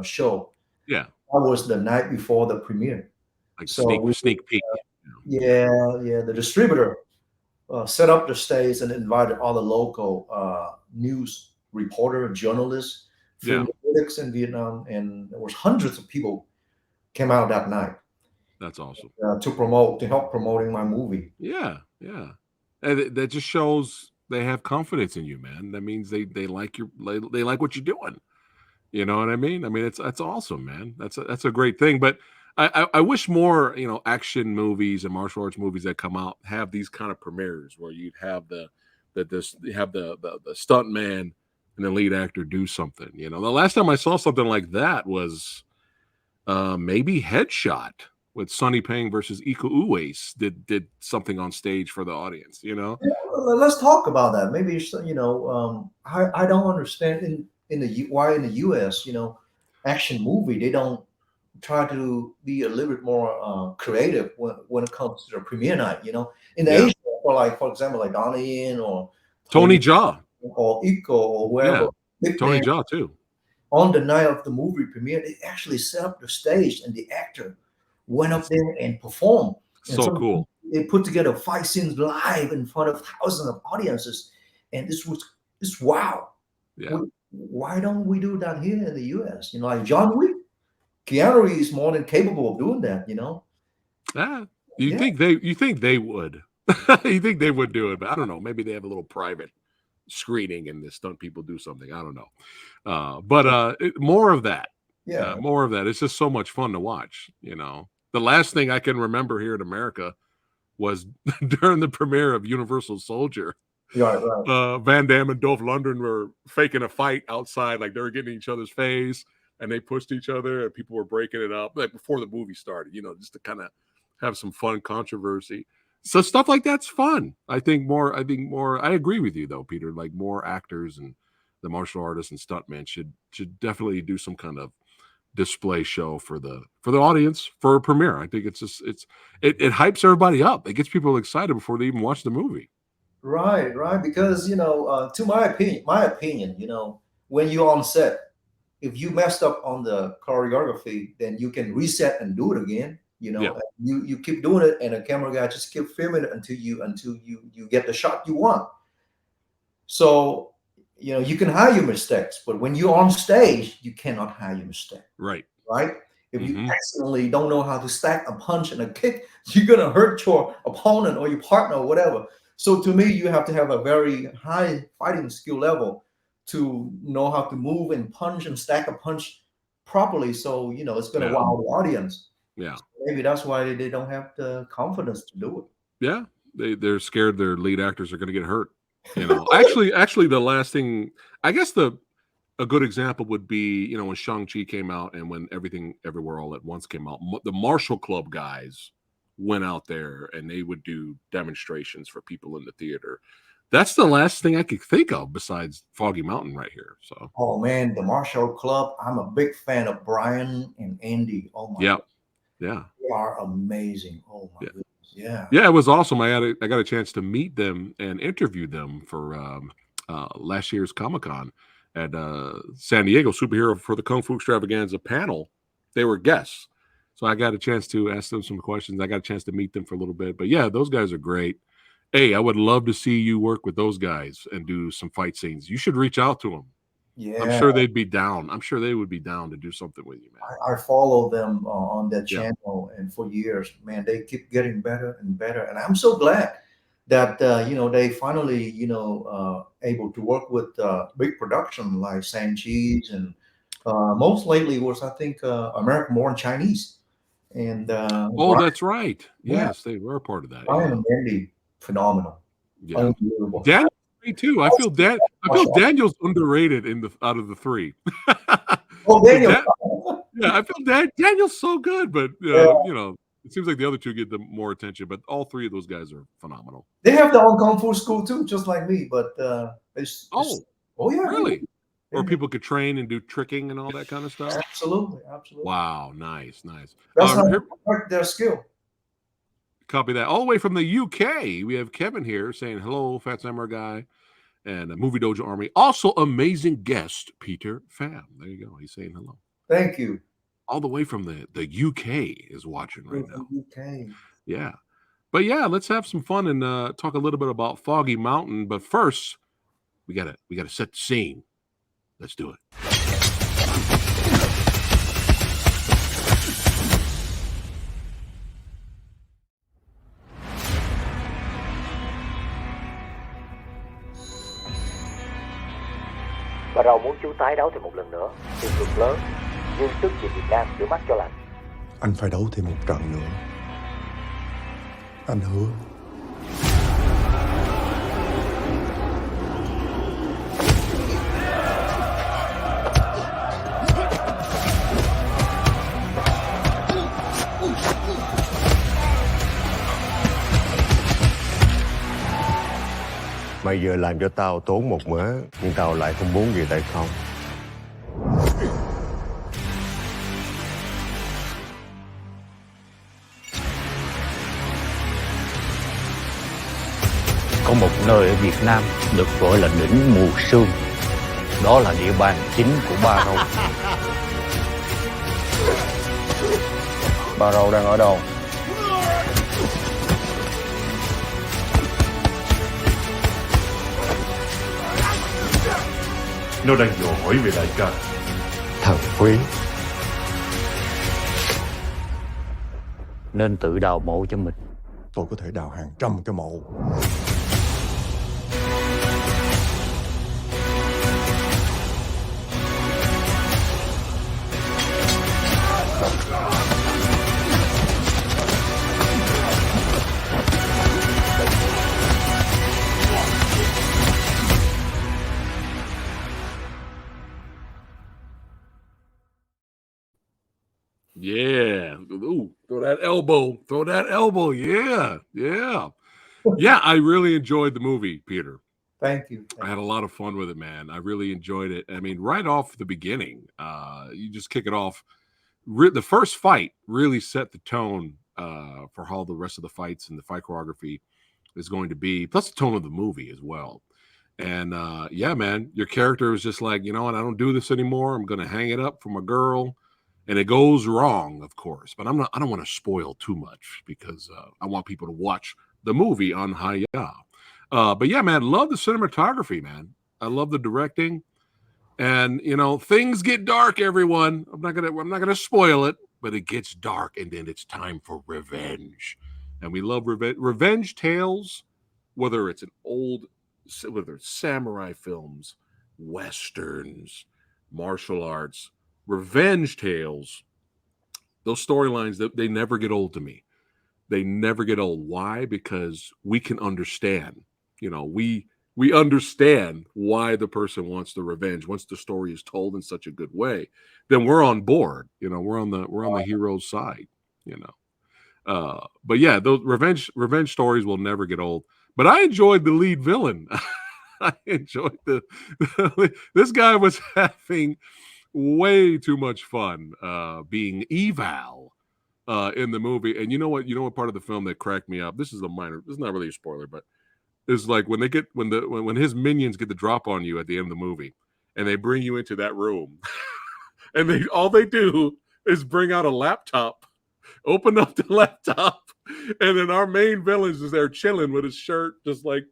show. Yeah, That was the night before the premiere. like So sneak peek. yeah, the distributor set up the stage and invited all the local news reporter, journalists, Yeah. film critics in Vietnam, and there was hundreds of people came out that night That's awesome. to help promoting my movie. Yeah. And that just shows they have confidence in you, man. That means they like they like what you're doing. You know what I mean? I mean, that's awesome, man. That's a great thing. But I wish more, action movies and martial arts movies that come out have these kind of premieres where you'd have the stunt man and the lead actor do something. The last time I saw something like that was maybe Headshot with Sonny Pang versus Iko Uwais did something on stage for the audience. Let's talk about that. Maybe I don't understand why in the U.S. action movie they don't try to be a little bit more creative when it comes to the premiere night. In Yeah. Asia, for example, like Donnie Yen or Tony Jaa. or Iko or whoever, Yeah. big Tony name, Jaa too. on the night of the movie premiere, they actually set up the stage and the actor went up there and performed. And So cool. They put together fight scenes live in front of thousands of audiences, and this wow. Yeah. Why don't we do that here in the U.S.? Like John Wick, Keanu Reeves is more than capable of doing that. You think they would? You think they would do it? But I don't know. Maybe they have a little private screening and the stunt people do something. I don't know. But more of that. Yeah. More of that. It's just so much fun to watch. The last thing I can remember here in America was during the premiere of Universal Soldier. Right. Van Damme and Dolph Lundgren were faking a fight outside, like they were getting in each other's face, and they pushed each other, and people were breaking it up, like before the movie started. Just to kind of have some fun controversy. So stuff like that's fun. I think more. I agree with you though, Peter. Like more actors and the martial artists and stuntmen should definitely do some kind of display show for the audience for a premiere. I think it hypes everybody up. It gets people excited before they even watch the movie. Right. Because to my opinion, when you're on set, if you messed up on the choreography, then you can reset and do it again. Yeah. You keep doing it, and the camera guy just keep filming it until you get the shot you want. So you can hide your mistakes, but when you're on stage, you cannot hide your mistake. Right. If you accidentally don't know how to stack a punch and a kick, you're gonna hurt your opponent or your partner or whatever. So to me, you have to have a very high fighting skill level to know how to move and punch and stack a punch properly. So it's gonna wow the audience. Yeah. So maybe that's why they don't have the confidence to do it. Yeah. They're scared their lead actors are going to get hurt. Actually, the last thing, I guess a good example would be, when Shang-Chi came out and when Everything Everywhere All at Once came out, the Martial Club guys went out there and they would do demonstrations for people in the theater. That's the last thing I could think of besides Foggy Mountain right here. So. Oh man, the Martial Club. I'm a big fan of Brian and Andy. Oh my. Yeah. God. Yeah. They are amazing. Oh my goodness. Yeah. Yeah, it was awesome. I got a chance to meet them and interview them for last year's Comic-Con at San Diego Superhero for the Kung Fu Extravaganza panel. They were guests. So I got a chance to ask them some questions. I got a chance to meet them for a little bit. But yeah, those guys are great. Hey, I would love to see you work with those guys and do some fight scenes. You should reach out to them. Yeah. I'm sure they'd be down. I'm sure they would be down to do something with you, man. I follow them on that channel, and for years, man, they keep getting better and better. And I'm so glad that they finally able to work with big production like Shang-Chi's, and most lately was I think American Born Chinese. And Brian, that's right. Yes, they were a part of that. Brian and Andy, phenomenal. Yeah. Unbelievable. Daniel, me too. I feel Daniel's underrated out of the three. Oh, Daniel. I feel Daniel's so good, but it seems like the other two get the more attention. But all three of those guys are phenomenal. They have their own kung fu school too, just like me. But yeah, really? Where people could train and do tricking and all that kind of stuff. Absolutely. Wow, nice. That's how they work their skill. Copy that. All the way from the UK, we have Kevin here saying hello, Phat Samurai Guy, and a Movie Dojo Army. Also, amazing guest Peter Pham. There you go. He's saying hello. Thank you. All the way from the UK is watching right now. UK. Yeah, but yeah, let's have some fun and talk a little bit about Foggy Mountain. But first, we gotta set the scene. Let's do it. Bà Rầu muốn chú tái đấu thêm một lần nữa, tiền cực lớn, nhưng sức về Việt Nam rửa mắt cho lành. Anh phải đấu thêm một trận nữa. Anh hứa. Mày vừa làm cho tao tốn một mớ, nhưng tao lại không muốn về tay không. Có một nơi ở Việt Nam được gọi là đỉnh Mù Sương. Đó là địa bàn chính của Ba Râu. Ba Râu đang ở đâu? Nó đang dò hỏi về đại ca. Thằng Quý. Nên tự đào mộ cho mình. Tôi có thể đào hàng trăm cái mộ. Yeah. Ooh, throw that elbow. Throw that elbow. Yeah. Yeah. Yeah. I really enjoyed the movie, Peter. Thank you. I had a lot of fun with it, man. I really enjoyed it. I mean, right off the beginning, you just kick it off. The first fight really set the tone for how the rest of the fights and the fight choreography is going to be, plus the tone of the movie as well. And yeah, man, your character is just like, you know what, I don't do this anymore. I'm going to hang it up for my girl. And it goes wrong, of course. But I don't want to spoil too much because I want people to watch the movie on HI-Yah. But yeah, man, love the cinematography, man. I love the directing. And you know, things get dark, everyone. I'm not gonna spoil it, but it gets dark, and then it's time for revenge. And we love revenge tales, whether it's whether it's samurai films, westerns, martial arts, revenge tales. Those storylines, they never get old to me. They never get old. Why? Because we can understand. You know, we understand why the person wants the revenge. Once the story is told in such a good way, then we're on board. You know, we're on the hero's side. You know, but yeah, those revenge stories will never get old. But I enjoyed the lead villain. I enjoyed this guy was having way too much fun being Eval in the movie. And you know what? You know what part of the film that cracked me up? This is not really a spoiler, but it's like when his minions get the drop on you at the end of the movie, and they bring you into that room, and all they do is bring out a laptop, open up the laptop, and then our main villain's just there chilling with his shirt, just like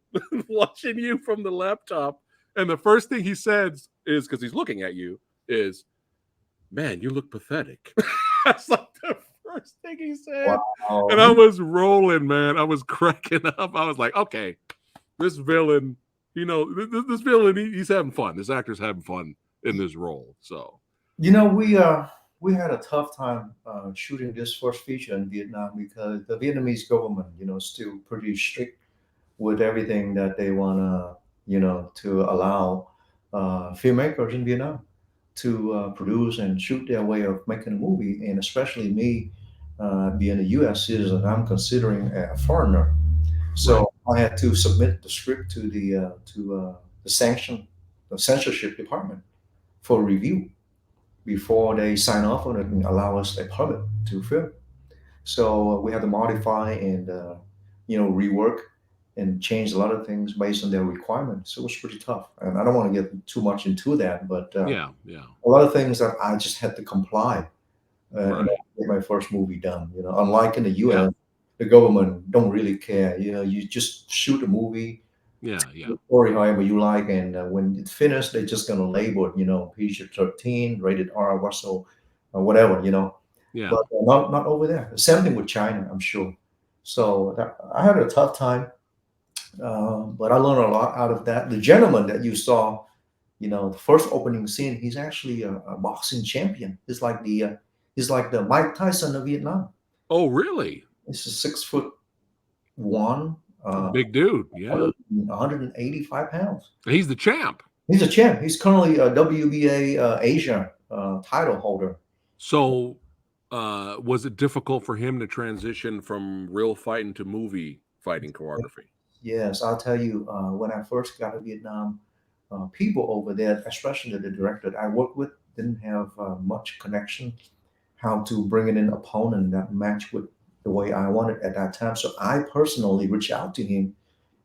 watching you from the laptop. And the first thing he says is, because he's looking at you, is, "Man, you look pathetic." That's like the first thing he said. Wow. And I was rolling, man. I was cracking up. I was like, okay, this villain, you know, this villain, he's having fun. This actor's having fun in this role. So, You know, we had a tough time shooting this first feature in Vietnam because the Vietnamese government, you know, still pretty strict with everything that they want to, you know, to allow filmmakers in Vietnam to produce and shoot their way of making a movie. And especially me, being a U.S. citizen, I'm considering a foreigner. So I had to submit the script to the censorship department for review before they sign off on it and allow us a permit to film. So we had to modify and you know, rework and change a lot of things based on their requirements. So it was pretty tough, and I don't want to get too much into that, but yeah. a lot of things that I just had to comply in order Right. to get my first movie done. You know, unlike in the U.S., Yeah. the government don't really care. You know, you just shoot a movie, Yeah. story however you like, and when it's finished, they're just gonna label it, you know, PG-13, rated R, or whatever, you know. Yeah. But not over there. The same thing with China, I'm sure. So I had a tough time, but I learned a lot out of that. The gentleman that you saw, you know, the first opening scene, he's actually a boxing champion. He's like the Mike Tyson of Vietnam. Oh, really? He's a 6'1", Big dude. Yeah. 185 pounds. He's the champ. He's a champ. He's currently a WBA Asia title holder. So, was it difficult for him to transition from real fighting to movie fighting choreography? Yes, I'll tell you, when I first got to Vietnam, people over there, especially the director that I worked with, didn't have much connection how to bring in an opponent that matched with the way I wanted at that time. So I personally reached out to him,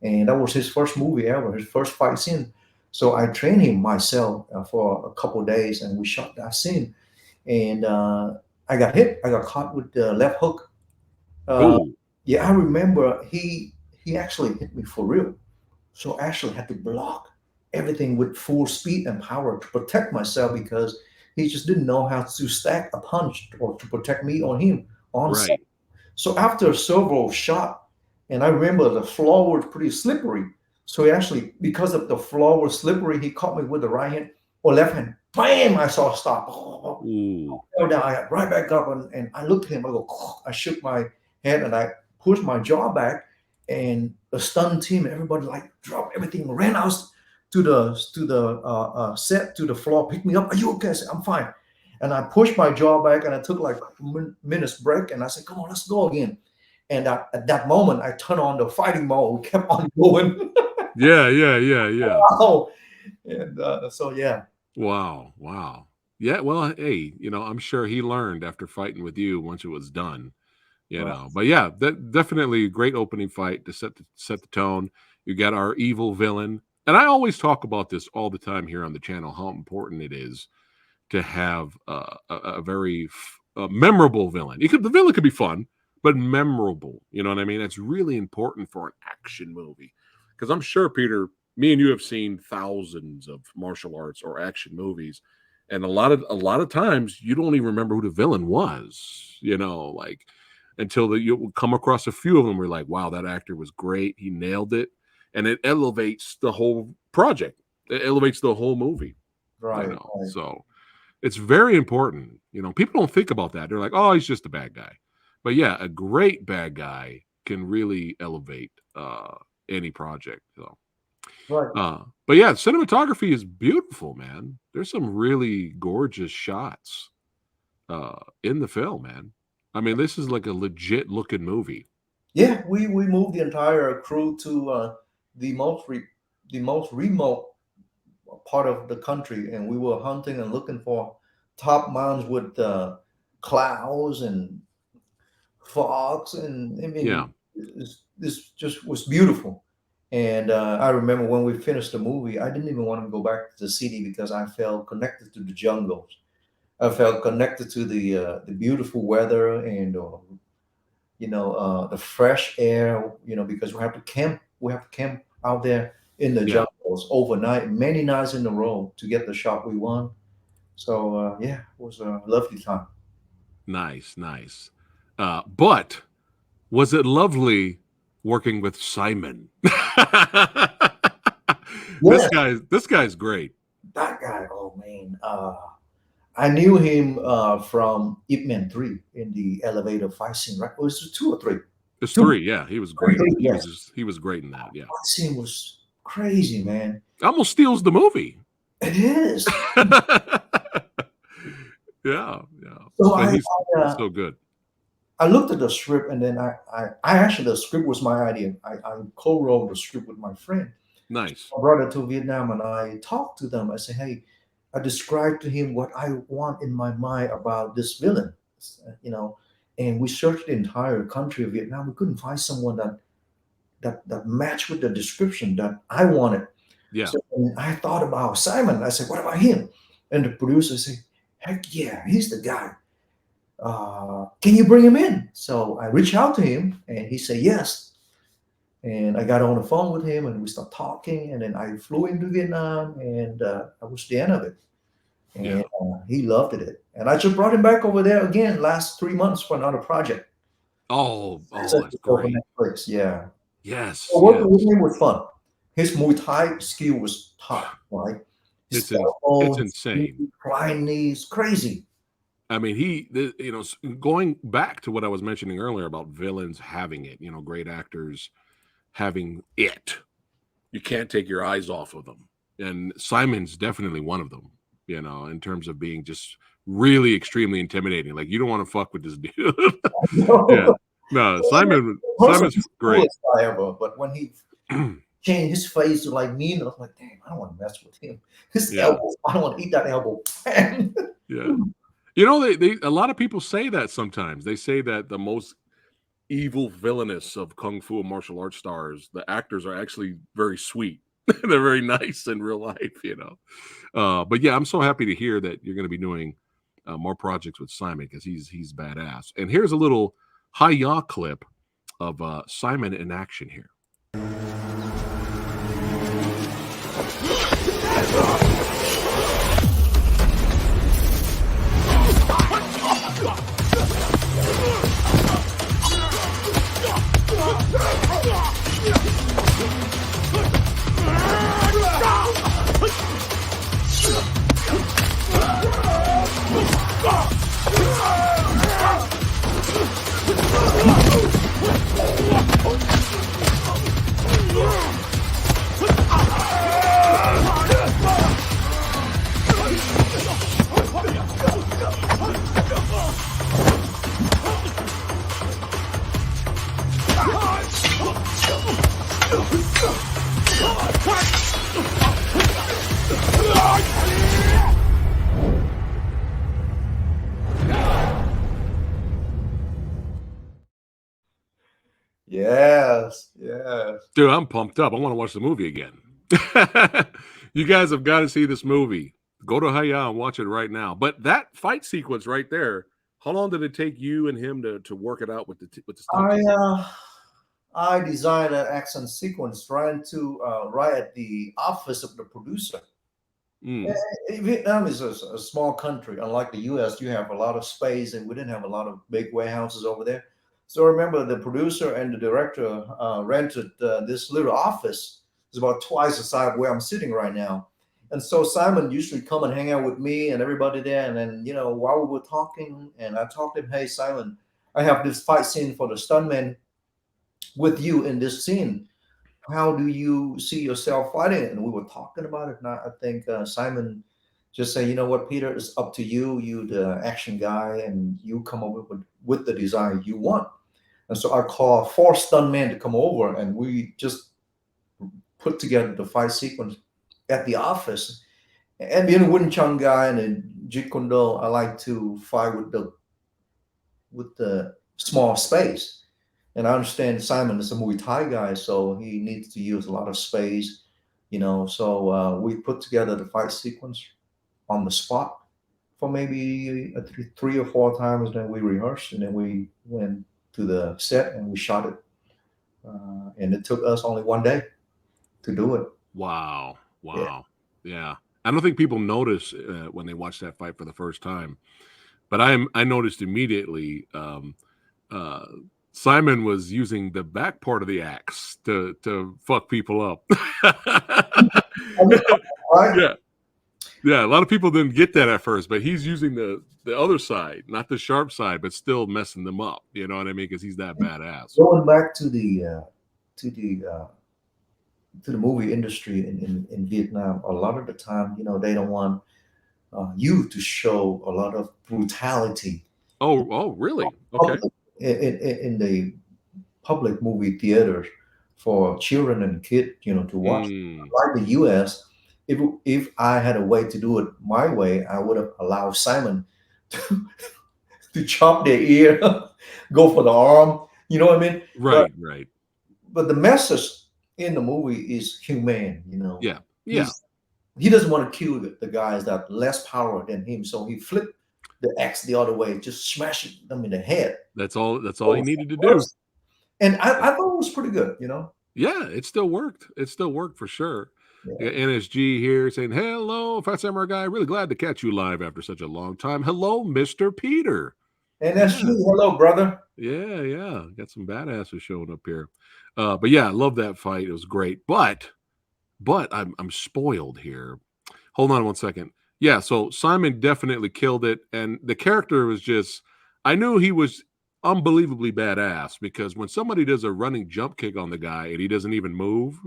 and that was his first movie ever, his first fight scene. So I trained him myself for a couple of days, and we shot that scene. And I got hit. I got caught with the left hook. Ooh. Yeah, I remember he actually hit me for real. So I actually had to block everything with full speed and power to protect myself because he just didn't know how to stack a punch or to protect me on him on set. Right. So after several shots, and I remember the floor was pretty slippery. So he actually, because of the floor was slippery, he caught me with the right hand or left hand. Bam! I saw a stop. Ooh. Fell down. I got right back up, and I looked at him. I go, I shook my head and I pushed my jaw back, and the stunned team, everybody like dropped everything, ran out to the set, to the floor, picked me up. Are you okay? I said, I'm fine. And I pushed my jaw back and I took like a minute's break and I said, come on, let's go again. And at that moment, I turned on the fighting mode, kept on going. Yeah. Wow. And so, yeah. Wow. Yeah, well, hey, I'm sure he learned after fighting with you once it was done, But yeah, that definitely a great opening fight to set the tone. You got our evil villain. And I always talk about this all the time here on the channel, how important it is to have a very memorable villain. The villain could be fun, but memorable. You know what I mean? That's really important for an action movie. Because I'm sure, Peter, me and you have seen thousands of martial arts or action movies. And a lot of times you don't even remember who the villain was, like until you come across a few of them. We're like, wow, that actor was great. He nailed it. And it elevates the whole project. It elevates the whole movie. Right. So it's very important. People don't think about that. They're like, oh, he's just a bad guy. But yeah, a great bad guy can really elevate any project. So. Right. But yeah, cinematography is beautiful, man. There's some really gorgeous shots in the film, man. I mean, this is like a legit looking movie. Yeah, we moved the entire crew to the most remote part of the country, and we were hunting and looking for top mountains with clouds and fogs, and I mean, this just was beautiful. And I remember when we finished the movie, I didn't even want to go back to the city because I felt connected to the jungles. I felt connected to the beautiful weather and the fresh air. Because we have to camp. We have to camp out there in the jungles overnight, many nights in a row to get the shot we want. So it was a lovely time. Nice. But was it lovely working with Simon? This guy's great. That guy, oh man. I knew him from Ip Man 3 in the elevator fight scene, right? Was it 2 or 3? It's 3, yeah. He was great. Yes. He was great in that, yeah. That scene was crazy, man. Almost steals the movie. It is. Yeah. So he's so good. I looked at the script, and then I actually, the script was my idea. I co-wrote the script with my friend. Nice. I brought it to Vietnam, and I talked to them. I said, hey, I described to him what I want in my mind about this villain, and we searched the entire country of Vietnam. We couldn't find someone that matched with the description that I wanted. Yeah. So I thought about Simon. I said, what about him? And the producer said, heck yeah, he's the guy. Can you bring him in? So I reached out to him, and he said yes. And I got on the phone with him, and we started talking. And then I flew into Vietnam, and that was the end of it. And he loved it. And I just brought him back over there again last 3 months for another project. Oh, that's great. Netflix, yeah. Yes. So working with him was fun. His Muay Thai skill was top, right? It's insane. Flying knees, crazy. I mean, going back to what I was mentioning earlier about villains having it, great actors having it. You can't take your eyes off of them. And Simon's definitely one of them, in terms of being just really extremely intimidating. Like, you don't want to fuck with this dude. Yeah. No, Simon's great. But when he changed his face to like mean, I was like, damn, I don't want to mess with him. His elbow, I don't want to eat that elbow. Yeah. They a lot of people say that sometimes. They say that the most evil villainous of kung fu and martial arts stars, the actors are actually very sweet. They're very nice in real life, But yeah, I'm so happy to hear that you're going to be doing more projects with Simon, because he's badass. And here's a little HI-Yah clip of Simon in action here. Dude, I'm pumped up. I want to watch the movie again. You guys have got to see this movie. Go to HI-Yah and watch it right now. But that fight sequence right there, how long did it take you and him to work it out with the stunt? I designed an action sequence right at the office of the producer. Vietnam is a small country. Unlike the U.S., you have a lot of space, and we didn't have a lot of big warehouses over there. So remember, the producer and the director rented this little office. It's about twice the size where I'm sitting right now. And so Simon usually come and hang out with me and everybody there. And then, you know, while we were talking, and I talked to him, hey, Simon, I have this fight scene for the stuntman with you in this scene. How do you see yourself fighting it? And we were talking about it. And I think Simon just said, you know what, Peter, it's up to you. You the action guy, and you come up with the design you want. And so I called 4 stuntmen to come over, and we just put together the fight sequence at the office. And being a Wing Chun guy and a Jeet Kune Do, I like to fight with the small space. And I understand Simon is a Muay Thai guy, so he needs to use a lot of space, you know. So we put together the fight sequence on the spot for maybe 3 or 4 times. Then we rehearsed, and then we went to the set and we shot it. And it took us only 1 day to do it. Wow. Yeah. I don't think people notice when they watch that fight for the first time, but I noticed immediately. Simon was using the back part of the axe to fuck people up. Yeah. A lot of people didn't get that at first, but he's using the other side, not the sharp side, but still messing them up. You know what I mean? Because he's that badass. Going back to the movie industry in Vietnam, a lot of the time, you know, they don't want you to show a lot of brutality. Oh, really? Okay. In the public movie theaters for children and kids, you know, to watch. Like the U.S., if I had a way to do it my way, I would have allowed Simon to chop their ear, go for the arm. You know what I mean? Right. But the message in the movie is humane. You know. Yeah. He doesn't want to kill the guys that have less power than him, so he flipped the axe the other way, just smashing them in the head. That's all he needed to do. And I thought it was pretty good, you know. Yeah, it still worked. It still worked for sure. Yeah. NSG here saying, hello, Phat Samurai Guy. Really glad to catch you live after such a long time. Hello, Mr. Peter. NSG, hello, brother. Yeah. Got some badasses showing up here. But yeah, I love that fight. It was great. But I'm spoiled here. Hold on 1 second. Yeah, so Simon definitely killed it. And the character was just, I knew he was unbelievably badass, because when somebody does a running jump kick on the guy and he doesn't even move,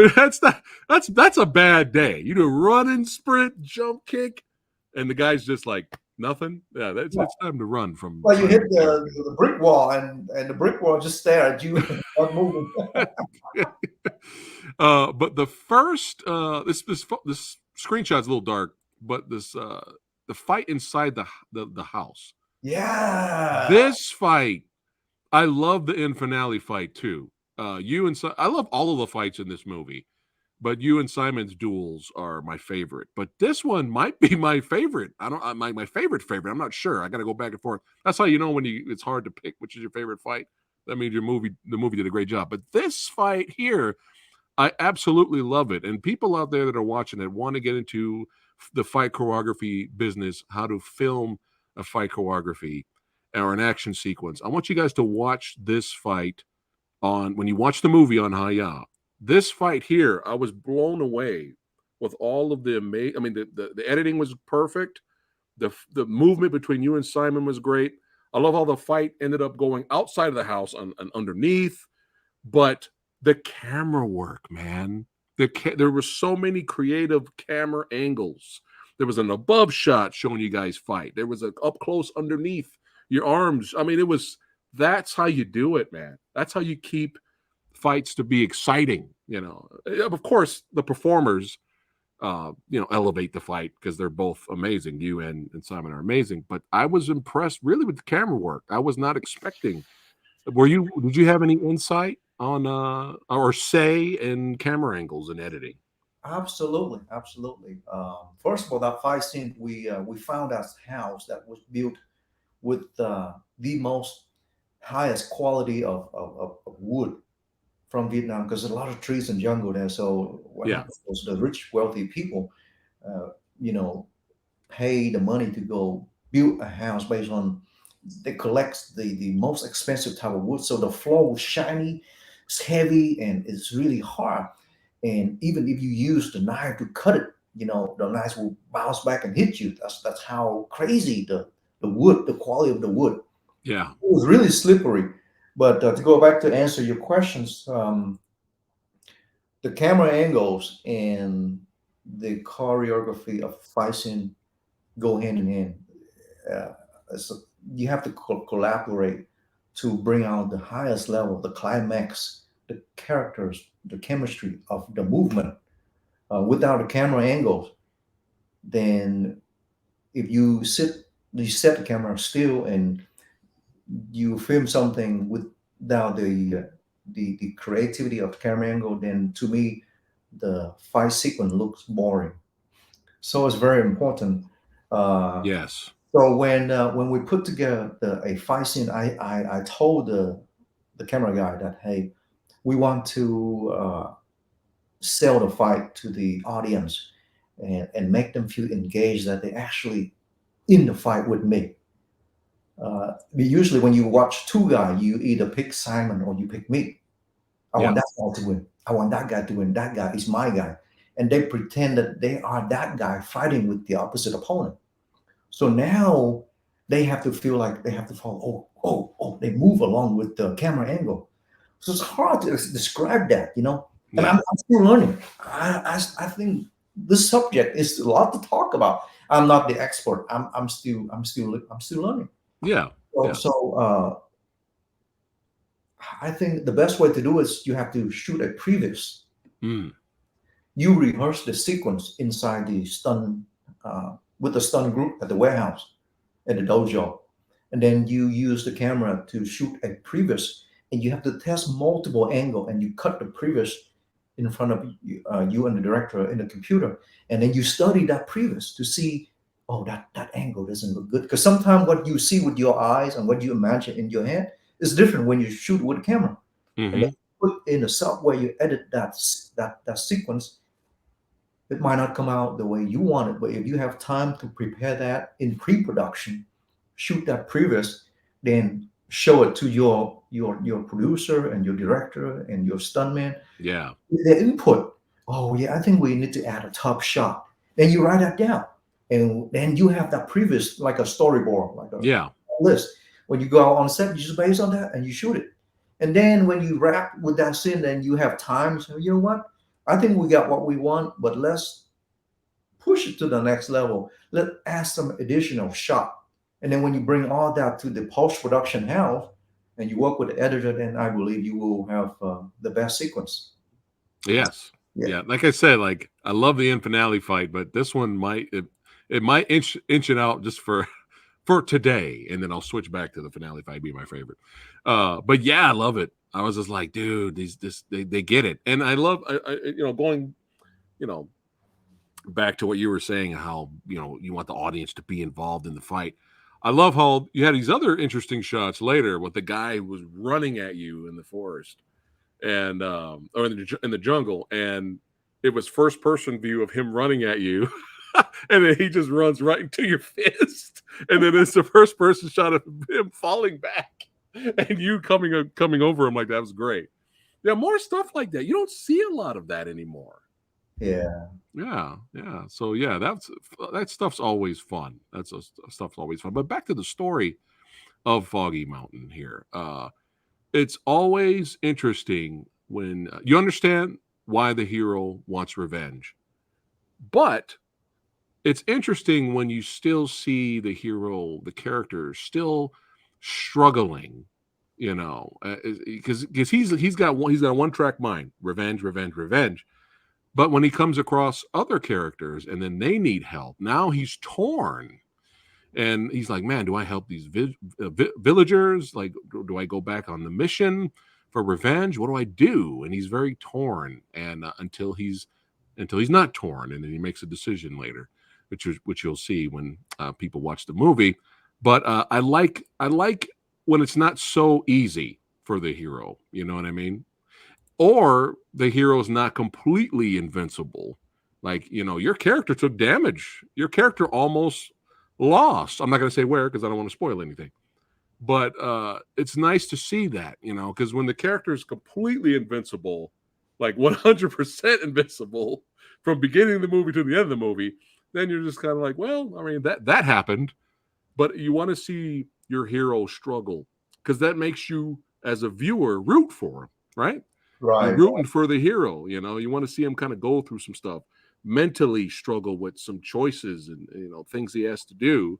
that's a bad day. You do running, sprint, jump kick, and the guy's just like nothing. Yeah, it's time to run from. Well, you hit the brick wall, and the brick wall just stare at you, not moving. But the first this screenshot's a little dark, but this the fight inside the house. Yeah. This fight, I love the end finale fight too. I love all of the fights in this movie, but you and Simon's duels are my favorite. But this one might be my favorite. My favorite. I'm not sure. I got to go back and forth. That's how you know when it's hard to pick which is your favorite fight. That means the movie did a great job. But this fight here, I absolutely love it. And people out there that are watching it want to get into the fight choreography business, how to film a fight choreography or an action sequence. I want you guys to watch this fight when you watch the movie on HI-Yah. This fight here, I was blown away with all of the amazing. I mean, the editing was perfect. The movement between you and Simon was great. I love how the fight ended up going outside of the house and underneath, but the camera work, man. There were so many creative camera angles. There was an above shot showing you guys fight. There was an up close underneath your arms. I mean, that's how you do it, man. That's how you keep fights to be exciting. You know, of course, the performers, elevate the fight because they're both amazing. You and Simon are amazing. But I was impressed really with the camera work. I was not expecting Did you have any insight on or say in camera angles and editing? Absolutely, absolutely. First of all, that fight scene, we found that house that was built with the most highest quality of wood from Vietnam, because there's a lot of trees and jungle there. So what Yeah. happens was the rich, wealthy people, you know, pay the money to go build a house based on they collect the most expensive type of wood. So the floor was shiny, it's heavy, and it's really hard. And even if you use the knife to cut it, the knife will bounce back and hit you. That's how crazy the wood, the quality of the wood. Yeah. It was really slippery. But to go back to answer your questions, the camera angles and the choreography of fight scene go hand in hand. So you have to collaborate to bring out the highest level, the climax, the characters, the chemistry of the movement. Without the camera angles, then if you set the camera still and you film something without the creativity of the camera angle, then to me the fight sequence looks boring. So it's very important. Yes. So when we put together a fight scene, I told the camera guy that, hey, we want to sell the fight to the audience and make them feel engaged, that they actually in the fight with me. Usually when you watch two guys, you either pick Simon or you pick me. I want that guy to win. I want that guy to win. That guy is my guy. And they pretend that they are that guy fighting with the opposite opponent. So now they have to feel like they have to follow. Oh, they move along with the camera angle. So it's hard to describe that, And Yeah. I'm still learning. I think this subject is a lot to talk about. I'm not the expert. I'm still learning. Yeah. So I think the best way to do is you have to shoot a previous. Mm. You rehearse the sequence inside the stun with the stun group at the warehouse, at the dojo, and then you use the camera to shoot a previous, and you have to test multiple angle, and you cut the previous in front of you and the director in the computer, and then you study that previous to see, oh, that angle doesn't look good, because sometimes what you see with your eyes and what you imagine in your head is different when you shoot with a camera. Mm-hmm. And then put in the software, you edit that sequence. It might not come out the way you want it, but if you have time to prepare that in pre-production, shoot that previous, then show it to your producer and your director and your stuntman. Yeah. Their input. Oh yeah, I think we need to add a top shot. Then you write that down, and then you have that previous like a storyboard, like a list. When you go out on set, you just base on that and you shoot it. And then when you wrap with that scene, then you have time. So you know what? I think we got what we want, but let's push it to the next level. Let's add some additional shot. And then when you bring all that to the post-production house and you work with the editor, then I believe you will have the best sequence. Yes. Yeah. Like I said, like I love the end finale fight, but this one might inch it out just for today, and then I'll switch back to the finale fight, be my favorite. But yeah, I love it. I was just like, dude, they get it, and I love, going, back to what you were saying, how you want the audience to be involved in the fight. I love how you had these other interesting shots later with the guy who was running at you in the forest, and or in the jungle, and it was first person view of him running at you. And then he just runs right into your fist, and then it's the first person shot of him falling back, and you coming over him. Like, that was great. Yeah, more stuff like that. You don't see a lot of that anymore. Yeah. So yeah, that stuff's always fun. Stuff's always fun. But back to the story of Foggy Mountain here. It's always interesting when you understand why the hero wants revenge, but it's interesting when you still see the hero, the character, still struggling, because he's got a one-track mind, revenge. But when he comes across other characters and then they need help, now he's torn. And he's like, man, do I help these villagers? Like, do I go back on the mission for revenge? What do I do? And he's very torn, and until he's not torn, and then he makes a decision later, which you'll see when people watch the movie. But I like when it's not so easy for the hero. You know what I mean? Or the hero's not completely invincible. Like, you know, your character took damage. Your character almost lost. I'm not going to say where because I don't want to spoil anything. But it's nice to see that, you know, because when the character is completely invincible, like 100% invincible from beginning of the movie to the end of the movie, then you're just kind of like, well, I mean, that happened. But you want to see your hero struggle because that makes you, as a viewer, root for him, right? Right. You're rooting for the hero, you know. You want to see him kind of go through some stuff, mentally struggle with some choices and, you know, things he has to do.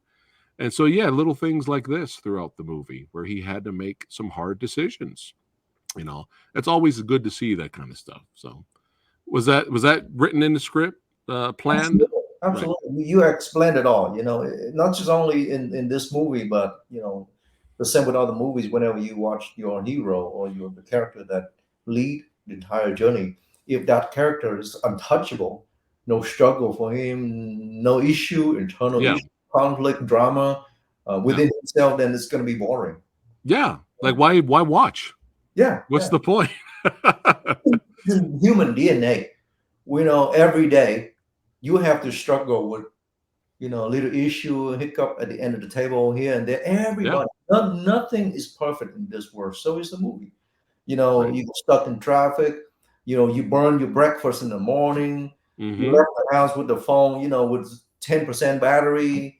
And so, yeah, little things like this throughout the movie where he had to make some hard decisions. You know, it's always good to see that kind of stuff. So, was that written in the script, planned? Absolutely. Right. You explained it all. You know, not just only in this movie, but you know, the same with other movies. Whenever you watch your hero or the character that lead the entire journey, if that character is untouchable, no struggle for him, no issue, internal issue, conflict, drama within himself, then it's going to be boring. Yeah, like why watch? Yeah, what's the point? Human DNA. We know every day you have to struggle with, you know, a little issue, a hiccup at the end of the table here and there. Everybody, nothing is perfect in this world. So is the movie. You know, you get stuck in traffic. You know, you burn your breakfast in the morning. You left the house with the phone, you know, with 10% battery.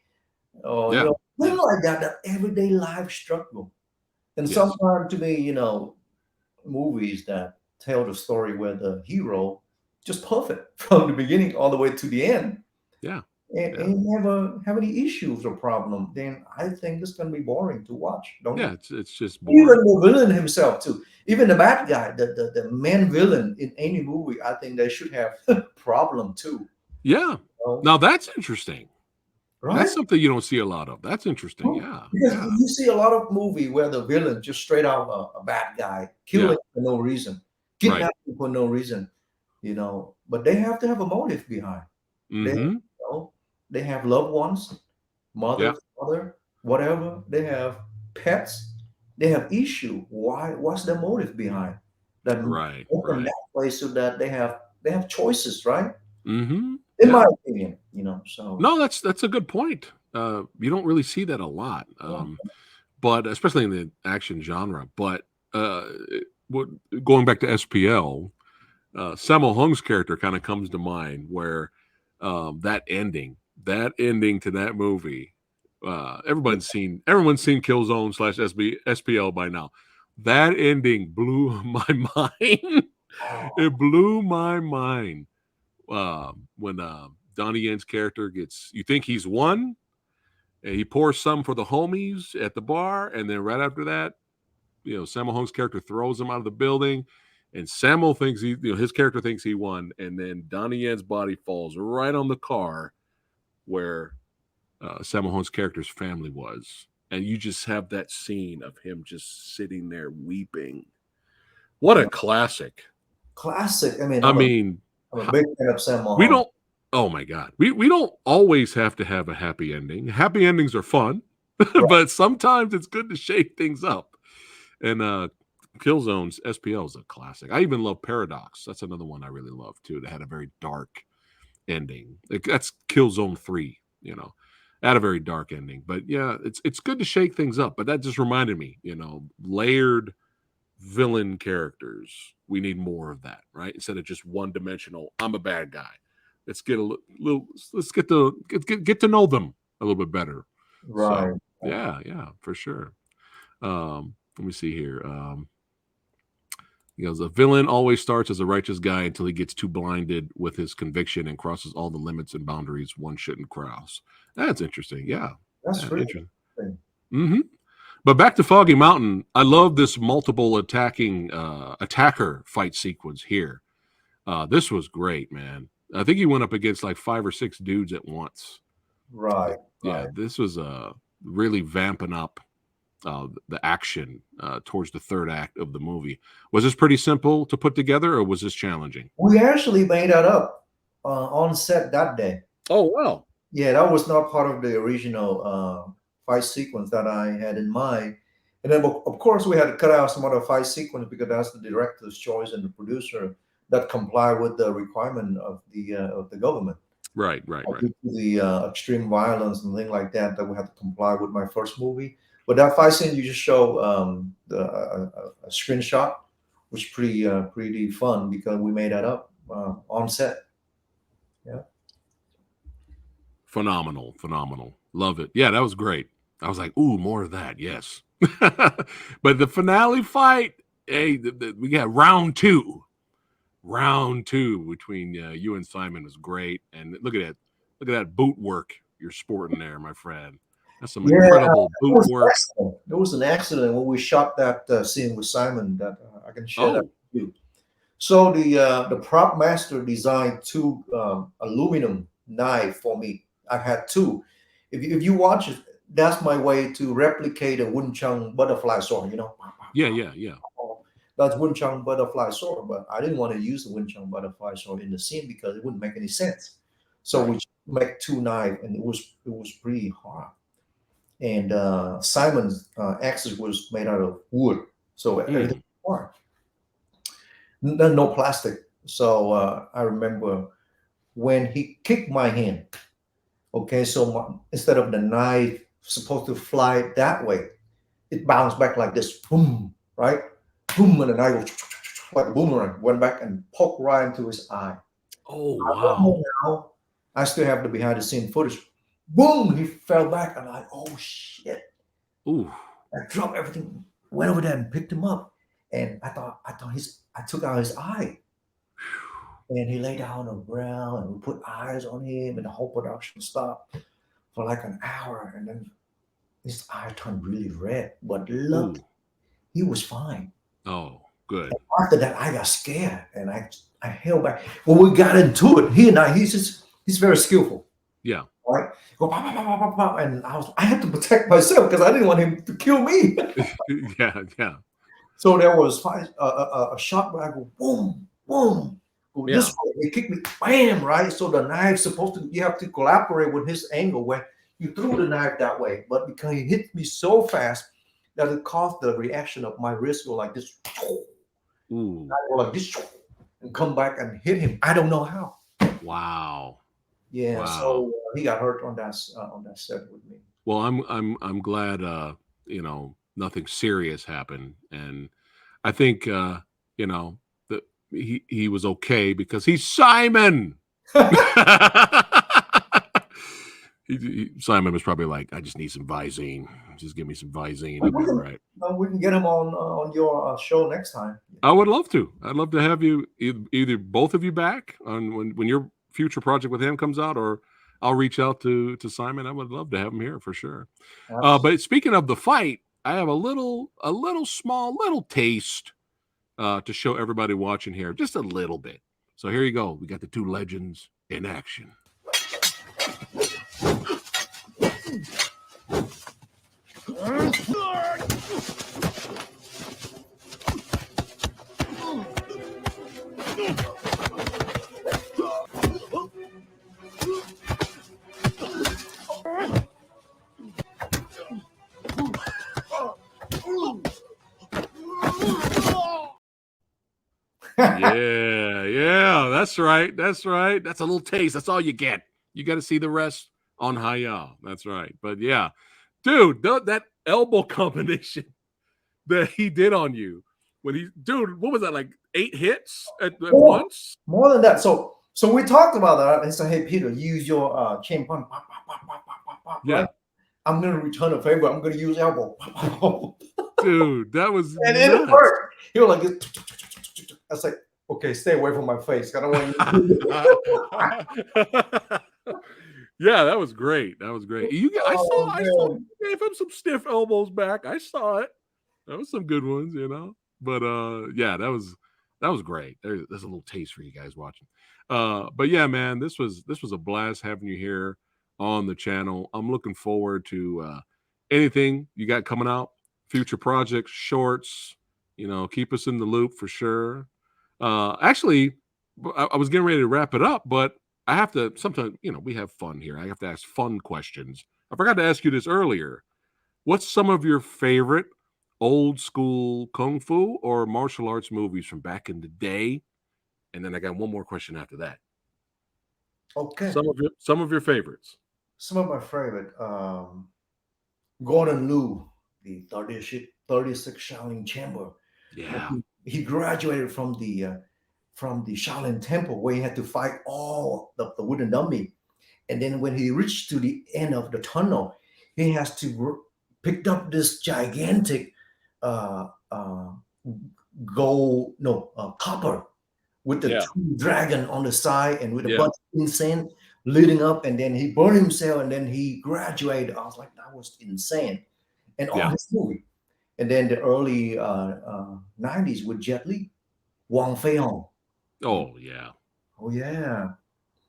Or, you know, things like that everyday life struggle. And sometimes to me, you know, movies that tell the story where the hero just perfect from the beginning all the way to the end. And never have any issues or problem, then I think it's going to be boring to watch. Don't you? It's just boring. Even the villain himself too. Even the bad guy, the main villain in any movie, I think they should have problem too. Yeah. Now that's interesting. Right? That's something you don't see a lot of. That's interesting. Because you see a lot of movie where the villain just straight out a bad guy, killing for no reason, kidnapping for no reason, you know. But they have to have a motive behind. They have loved ones, mother, father, whatever. They have pets. They have issue. Why? What's the motive behind that? Open that way so that they have choices, right? In my opinion, you know. So no, that's a good point. You don't really see that a lot, but especially in the action genre. But going back to SPL, Sammo Hung's character kind of comes to mind, where that ending to that movie, everyone's seen Killzone / SPL by now. That ending blew my mind. It blew my mind. When Donnie Yen's character you think he's won, and he pours some for the homies at the bar, and then right after that, you know, Sammo Hung's character throws him out of the building, and Sammo thinks his character thinks he won, and then Donnie Yen's body falls right on the car where Sammo Hung's character's family was, and you just have that scene of him just sitting there weeping. What a classic! Classic. I mean, I'm a big fan of Sammo We Hung. don't. Oh my God, we don't always have to have a happy ending. Happy endings are fun, but sometimes it's good to shake things up. And Killzone's SPL is a classic. I even love Paradox. That's another one I really love too. That had a very dark ending. That's Killzone 3. You know, had a very dark ending. But yeah, it's good to shake things up. But that just reminded me, you know, layered villain characters. We need more of that, right? Instead of just one dimensional. I'm a bad guy. Let's get a little. Let's get to know them a little bit better. Right. So, yeah, for sure. Let me see here. He goes, a villain always starts as a righteous guy until he gets too blinded with his conviction and crosses all the limits and boundaries one shouldn't cross. That's interesting. Yeah. That's really interesting. But back to Foggy Mountain, I love this multiple attacker fight sequence here. This was great, man. I think he went up against like 5 or 6 dudes at once. Right. Yeah, this was really vamping up the action towards the third act of the movie. Was this pretty simple to put together, or was this challenging? We actually made that up on set that day. Oh, wow. Yeah, that was not part of the original fight sequence that I had in mind. And then, of course, we had to cut out some other fight sequence because that's the director's choice and the producer that comply with the requirement of the government. Right. Due to the extreme violence and things like that we have to comply with my first movie. But that fight scene you just show a screenshot was pretty fun because we made that up on set. Yeah. Phenomenal. Love it. Yeah, that was great. I was like, ooh, more of that. Yes. But the finale fight, hey, we got round two between you and Simon was great. And look at that boot work you're sporting there, my friend. That's some incredible boot work. Excellent. There was an accident when we shot that scene with Simon that I can share that with you. So the prop master designed two aluminum knife for me. I had two. If you watch it, that's my way to replicate a Wun Chun butterfly sword. You know. Yeah. That's Wun Chun butterfly sword, but I didn't want to use the Wun Chun butterfly sword in the scene because it wouldn't make any sense. So we make two knives, and it was pretty hard. And Simon's axes was made out of wood, so everything was hard. No plastic. So I remember when he kicked my hand. Okay, so instead of the knife supposed to fly that way, it bounced back like this, boom, right? Boom, and the knife goes like a boomerang, went back and poked right into his eye. Oh, wow. I still have the behind the scene footage. Boom, he fell back, and I, oh shit. Ooh. I dropped everything, went over there and picked him up. And I took out his eye. And he lay down on the ground, and we put eyes on him, and the whole production stopped for like an hour. And then his eye turned really red. But look, he was fine. Oh, good. And after that, I got scared, and I held back. When we got into it, he's very skillful. Yeah. Right? Go, bah, bah, bah, bah, bah, and I had to protect myself because I didn't want him to kill me. Yeah. So there was a shot where I go boom, boom. Go this way. He kicked me, bam, right? So the knife's you have to collaborate with his angle where you threw the knife that way. But because he hit me so fast that it caused the reaction of my wrist go like this. Ooh. I go like this and come back and hit him. I don't know how. Wow. Yeah. Wow. So he got hurt on that set with me. Well, I'm glad nothing serious happened, and I think that he was okay because he's Simon. Simon was probably like, I just need some Visine. Just give me some Visine. I'll be all right. We can get him on your show next time. I would love to. I'd love to have you either both of you back on when your future project with him comes out, or I'll reach out to Simon. I would love to have him here for sure. But speaking of the fight, I have a small taste to show everybody watching here, just a little bit. So here you go. We got the two legends in action. Yeah, that's right. That's a little taste. That's all you get. You got to see the rest on HI-Yah. That's right. But yeah, dude, that elbow combination that he did on you what was that, like 8 hits at once? More than that. So we talked about that. I said, hey, Peter, use your chain punch. Pop, pop, pop, pop, pop, pop, pop, yeah. Right? I'm going to return a favor. I'm going to use elbow. Dude, that was and nuts. it worked. He was like, I was like, okay, stay away from my face. I don't want you. Yeah, that was great. I saw you gave him some stiff elbows back. I saw it. That was some good ones, But yeah, that was great. There's a little taste for you guys watching. But yeah, man, this was a blast having you here on the channel. I'm looking forward to anything you got coming out, future projects, shorts. Keep us in the loop for sure. Actually, I was getting ready to wrap it up, but I have to sometimes, we have fun here. I have to ask fun questions. I forgot to ask you this earlier. What's some of your favorite old school kung fu or martial arts movies from back in the day? And then I got one more question after that. Okay. Some of your favorites. Some of my favorite, Gordon Liu, the 36 Shaolin Chamber. Yeah. He graduated from the Shaolin Temple, where he had to fight all the wooden dummy. And then when he reached to the end of the tunnel, he has to pick up this gigantic copper with the two dragon on the side and with a bunch of insane leading up, and then he burned himself, and then he graduated. I was like, that was insane. And all this movie. And then the early 90s with Jet Li, Wang Fei Hong. Oh, yeah. Oh, yeah.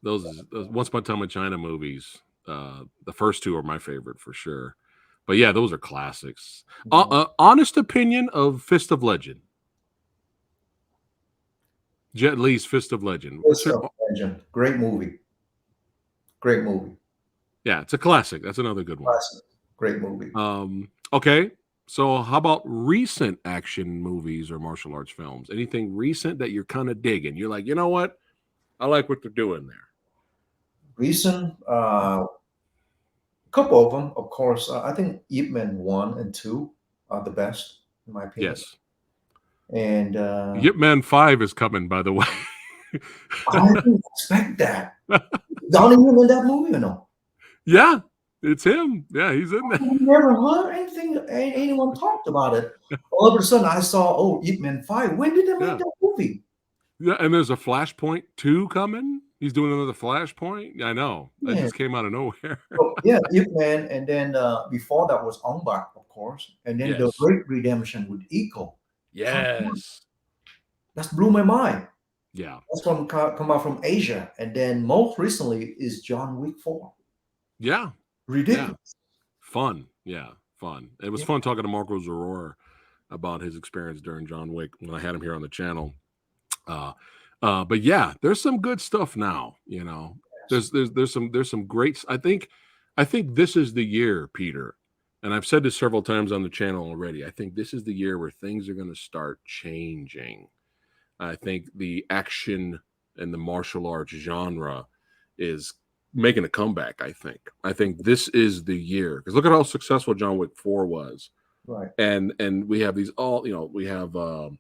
Those Once Upon a Time in China movies, the first two are my favorite for sure. But yeah, those are classics. Honest opinion of Fist of Legend. Jet Li's Fist of Legend. Fist of Legend. Great movie. Great movie. Yeah, it's a classic. That's another good one. Classic. Great movie. Okay. So how about recent action movies or martial arts films? Anything recent that you're kind of digging? You're like, you know what? I like what they're doing there. Recent, couple of them, of course. I think Ip Man 1 and 2 are the best, in my opinion. Yes. And Ip Man 5 is coming, by the way. I didn't expect that. Donnie in that movie or no? Yeah, it's him. Yeah, he's in there. I never heard anyone talked about it. All of a sudden, I saw, Ip Man 5. When did they make that movie? Yeah, and there's a Flashpoint 2 coming. He's doing another Flashpoint. I know. That just came out of nowhere. Ip Man, and then before that was Ong Bak, of course, and then the Great Redemption with Iko. Yes, that blew my mind. Yeah, that's come out from Asia, and then most recently is John Wick 4. Yeah, ridiculous, fun. Yeah, fun. It was fun talking to Marco Zaror about his experience during John Wick when I had him here on the channel. But yeah, there's some good stuff now. There's some great. I think this is the year, Peter, and I've said this several times on the channel already. I think this is the year where things are going to start changing. I think the action and the martial arts genre is making a comeback. I think this is the year, because look at how successful John Wick 4 was. Right. And we have these we have what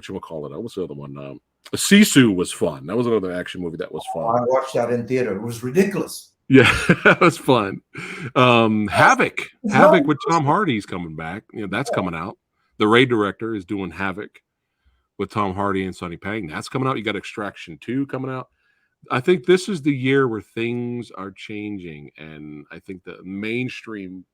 you call it? What's the other one? Sisu was fun. That was another action movie that was fun. I watched that in theater. It was ridiculous. Yeah, that was fun. Havoc with Tom Hardy's coming back. That's coming out. The Raid director is doing Havoc with Tom Hardy and Sonny Pang. That's coming out. You got Extraction 2 coming out. I think this is the year where things are changing, and I think the mainstream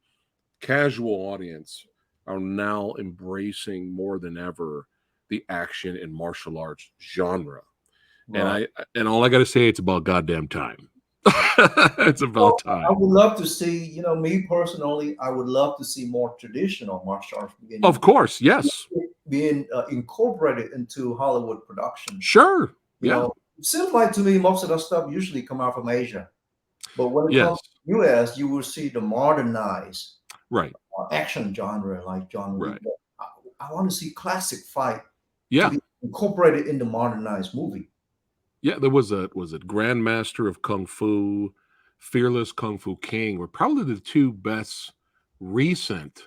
casual audience are now embracing more than ever the action and martial arts genre. Right. And all I got to say, it's about goddamn time. It's about time. I would love to see, me personally, I would love to see more traditional martial arts beginning. Of course, yes. Being incorporated into Hollywood production. Sure. It seems like to me most of that stuff usually come out from Asia. But when it comes to the US, you will see the modernized action genre like John Wick. Right. I want to see classic fight to be incorporated in the modernized movie. Yeah, there was it Grandmaster of Kung Fu, Fearless Kung Fu King were probably the two best recent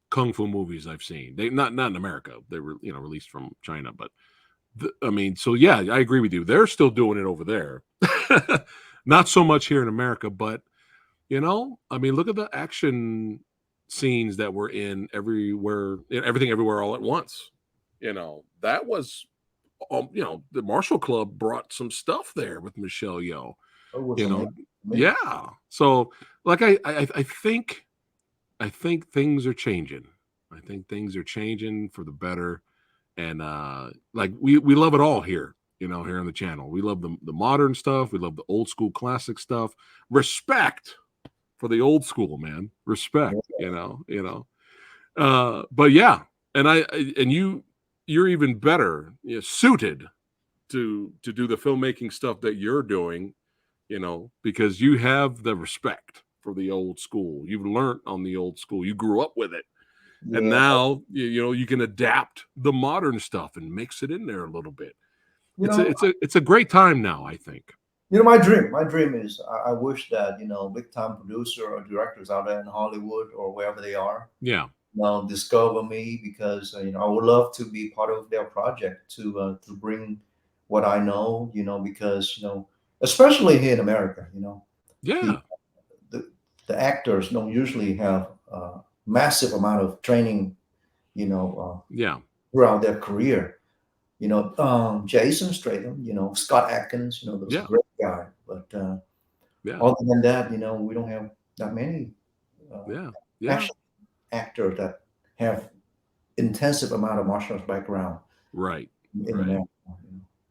Kung Fu movies I've seen. They not in America. They were released from China, but I agree with you. They're still doing it over there. Not so much here in America, but look at the action scenes that were in everywhere, Everything Everywhere All at Once. That was the Martial Club brought some stuff there with Michelle Yeoh. Yeah. So I think things are changing. I think things are changing for the better. And we love it all here. you know, here on the channel. We love the modern stuff. We love the old school classic stuff. Respect for the old school, man. Respect, you know. But yeah, and you're even better, you know, suited to do the filmmaking stuff that you're doing, you know, because you have the respect for the old school. You've learned on the old school. You grew up with it. And now, you know, you can adapt the modern stuff and mix it in there a little bit. It's a great time now, I think. You know, my dream is I wish that, you know, big time producer or directors out there in Hollywood or wherever they are, Yeah. you know, discover me, because you know, I would love to be part of their project to bring what I know, you know, because, you know, especially here in America, you know, Yeah. the actors don't usually have a massive amount of training, you know, Yeah. throughout their career. You know, Jason Statham, you know, Scott Adkins, you know, those Yeah. great guy. But Yeah. other than that, you know, we don't have that many Yeah. actors that have intensive amount of martial arts background. Right. In Right. America.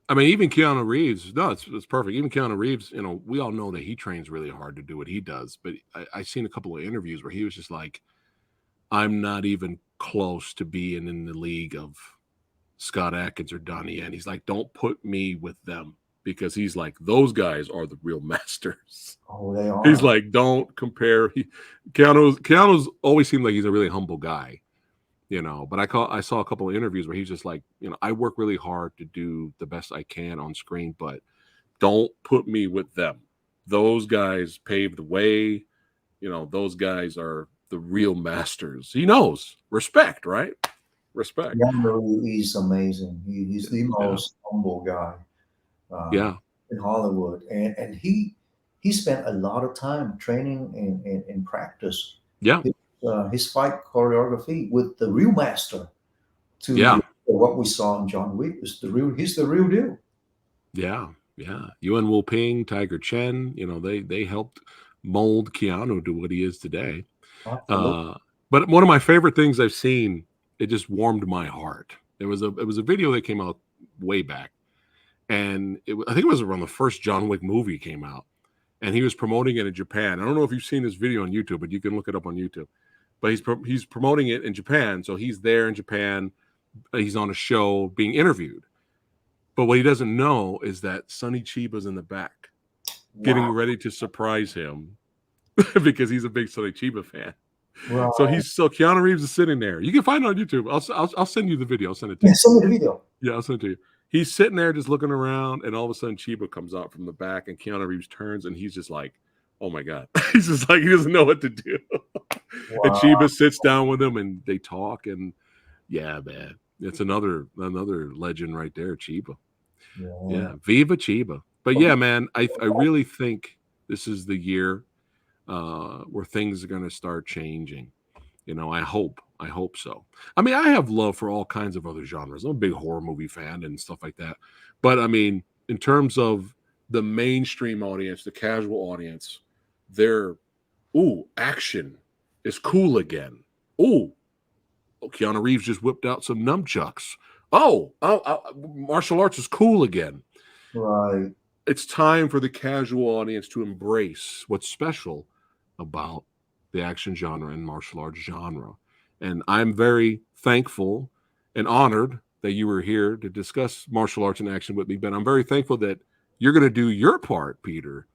I mean, even Keanu Reeves, no, it's perfect. Even Keanu Reeves, you know, we all know that he trains really hard to do what he does. But I've seen a couple of interviews where he was just like, I'm not even close to being in the league of Scott Adkins or Donnie Yen. He's like, don't put me with them, because he's like, those guys are the real masters. Oh, they are. He's like, don't compare. Keanu's always seemed like he's a really humble guy, you know, but I saw a couple of interviews where he's just like, you know, I work really hard to do the best I can on screen, but don't put me with them. Those guys paved the way. You know, those guys are the real masters. He knows. Respect, right? Respect. He's amazing. He's the most humble guy in Hollywood. And he spent a lot of time training in practice. Yeah. His fight choreography with the real master to what we saw in John Wick is he's the real deal. Yeah. Yeah. Yuan Wu Ping, Tiger Chen, you know, they helped mold Keanu to what he is today. But one of my favorite things I've seen, it just warmed my heart. It was a video that came out way back, and I think it was around the first John Wick movie came out, and he was promoting it in Japan. I don't know if you've seen this video on YouTube, but you can look it up on YouTube. But he's promoting it in Japan, so he's there in Japan. He's on a show being interviewed. But what he doesn't know is that Sonny Chiba's in the back, getting ready to surprise him, because he's a big Sonny Chiba fan. Wow. So Keanu Reeves is sitting there. You can find it on YouTube. I'll send you the video. I'll send it to you. Send me the video. Yeah, I'll send it to you. He's sitting there just looking around, and all of a sudden Chiba comes out from the back, and Keanu Reeves turns, and he's just like, oh my God. He's just like, he doesn't know what to do. Wow. And Chiba sits down with him, and they talk, and yeah, man. It's another legend right there, Chiba. Yeah. Viva Chiba. But yeah, man, I really think this is the year where things are going to start changing. You know, I hope so. I mean, I have love for all kinds of other genres. I'm a big horror movie fan and stuff like that. But I mean, in terms of the mainstream audience, the casual audience, action is cool again. Keanu Reeves just whipped out some nunchucks. Martial arts is cool again. Right. It's time for the casual audience to embrace what's special about the action genre and martial arts genre. And I'm very thankful and honored that you were here to discuss martial arts and action with me. But I'm very thankful that you're going to do your part, Peter,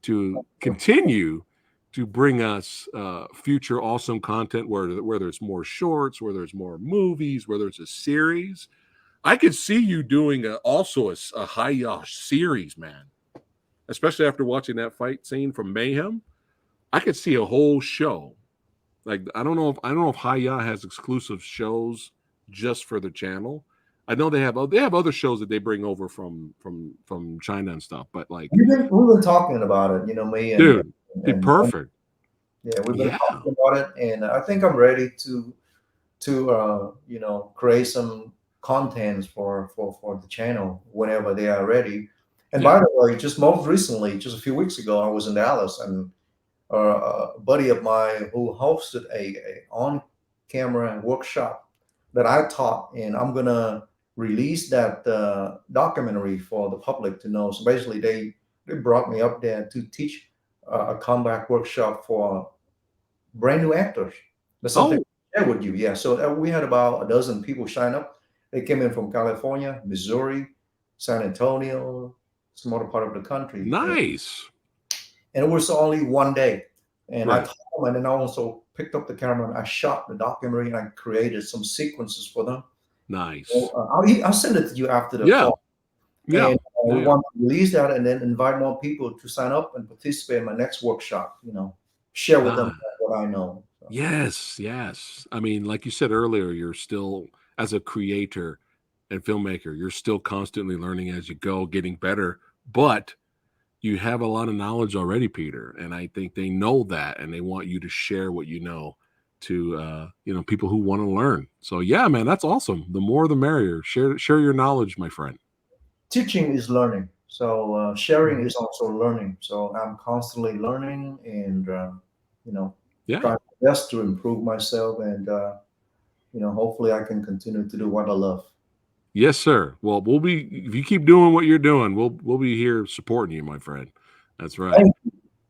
to continue to bring us future awesome content, whether it's more shorts, whether it's more movies, whether it's a series. I could see you doing also a HI-Yah series, man. Especially after watching that fight scene from Mayhem, I could see a whole show. Like I don't know if HI-Yah has exclusive shows just for the channel. I know they have other shows that they bring over from China and stuff. But like we've been talking about it, you know, me and dude, be perfect. Yeah, we've been talking about it, and I think I'm ready to you know, create some contents for the channel whenever they are ready. And by the way, just most recently, just a few weeks ago, I was in Dallas, and a buddy of mine who hosted a on-camera workshop that I taught, and I'm gonna release that documentary for the public to know. So basically, they brought me up there to teach a comeback workshop for brand new actors. That's something I share with you. Yeah. So we had about a dozen people sign up. They came in from California, Missouri, San Antonio, some other part of the country. Nice. And it was only one day. And I Right. told them, and then I also picked up the camera and I shot the documentary and I created some sequences for them. Nice. So, I'll send it to you after the Yeah. call. Yeah. And we Yeah. want to release that and then invite more people to sign up and participate in my next workshop. Share with them what I know. So. Yes, yes. I mean, like you said earlier, you're still, as a creator and filmmaker, you're still constantly learning as you go, getting better. But you have a lot of knowledge already, Peter, and I think they know that, and they want you to share what you know to people who want to learn. So yeah, man, that's awesome. The more the merrier. Share your knowledge, my friend. Teaching is learning, so sharing is also learning. So I'm constantly learning and trying my best to improve myself, and hopefully I can continue to do what I love. Yes, sir. Well, if you keep doing what you're doing, we'll be here supporting you, my friend. That's right.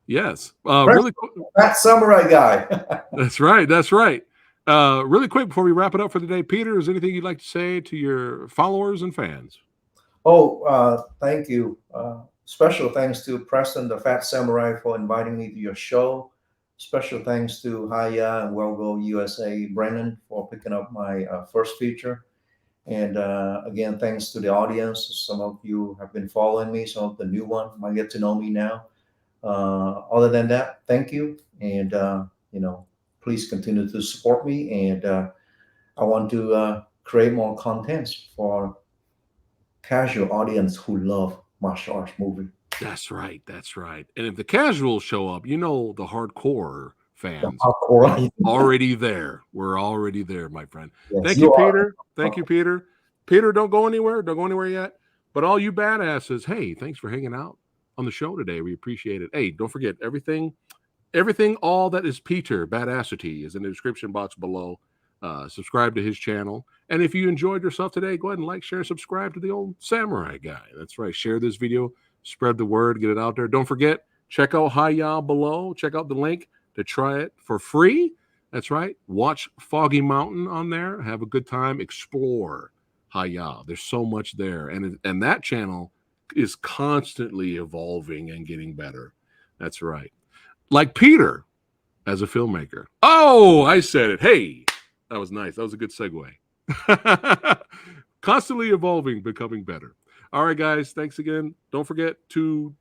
Yes. Really quick. Phat Samurai Guy. That's right. That's right. Really quick before we wrap it up for the day, Peter, is there anything you'd like to say to your followers and fans? Thank you. Special thanks to Preston, the Phat Samurai, for inviting me to your show. Special thanks to HI-Yah and Well USA, Brennan, for picking up my first feature. And again, thanks to the audience. Some of you have been following me. Some of the new ones might get to know me now. Other than that, thank you. And, please continue to support me. And I want to create more contents for casual audience who love martial arts movie. That's right. That's right. And if the casuals show up, the hardcore fans already there. We're already there, my friend. Yes, Thank you, Peter. Thank you, Peter. Peter, don't go anywhere. Don't go anywhere yet. But all you badasses, hey, thanks for hanging out on the show today. We appreciate it. Hey, don't forget everything, all that is Peter Badassity is in the description box below. Subscribe to his channel. And if you enjoyed yourself today, go ahead and like, share, subscribe to the old Samurai Guy. That's right. Share this video, spread the word, get it out there. Don't forget, check out HI-Yah below. Check out the link to try it for free. That's right. Watch Foggy Mountain on there. Have a good time. Explore HI-Yah. There's so much there. And that channel is constantly evolving and getting better. That's right. Like Peter as a filmmaker. Oh, I said it. Hey, that was nice. That was a good segue. Constantly evolving, becoming better. All right, guys. Thanks again. Don't forget to,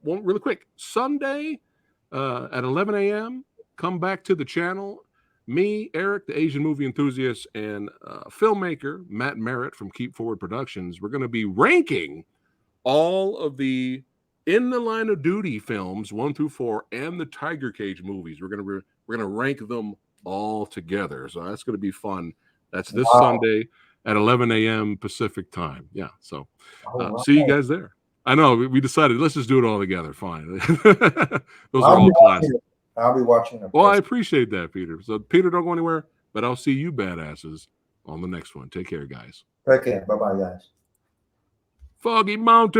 really quick, Sunday at 11 a.m., come back to the channel. Me, Eric, the Asian movie enthusiast, and filmmaker Matt Merritt from Keep Forward Productions, we're going to be ranking all of the In the Line of Duty films 1 through 4 and the Tiger Cage movies. We're gonna rank them all together. So that's going to be fun. That's this Sunday at 11 a.m. Pacific time. Yeah. So see you guys there. I know we decided let's just do it all together. Fine. Those are all classic. I'll be watching them. Well, I appreciate that, Peter. So Peter, don't go anywhere, but I'll see you badasses on the next one. Take care, guys. Take care. Bye-bye, guys. Foggy Mountain.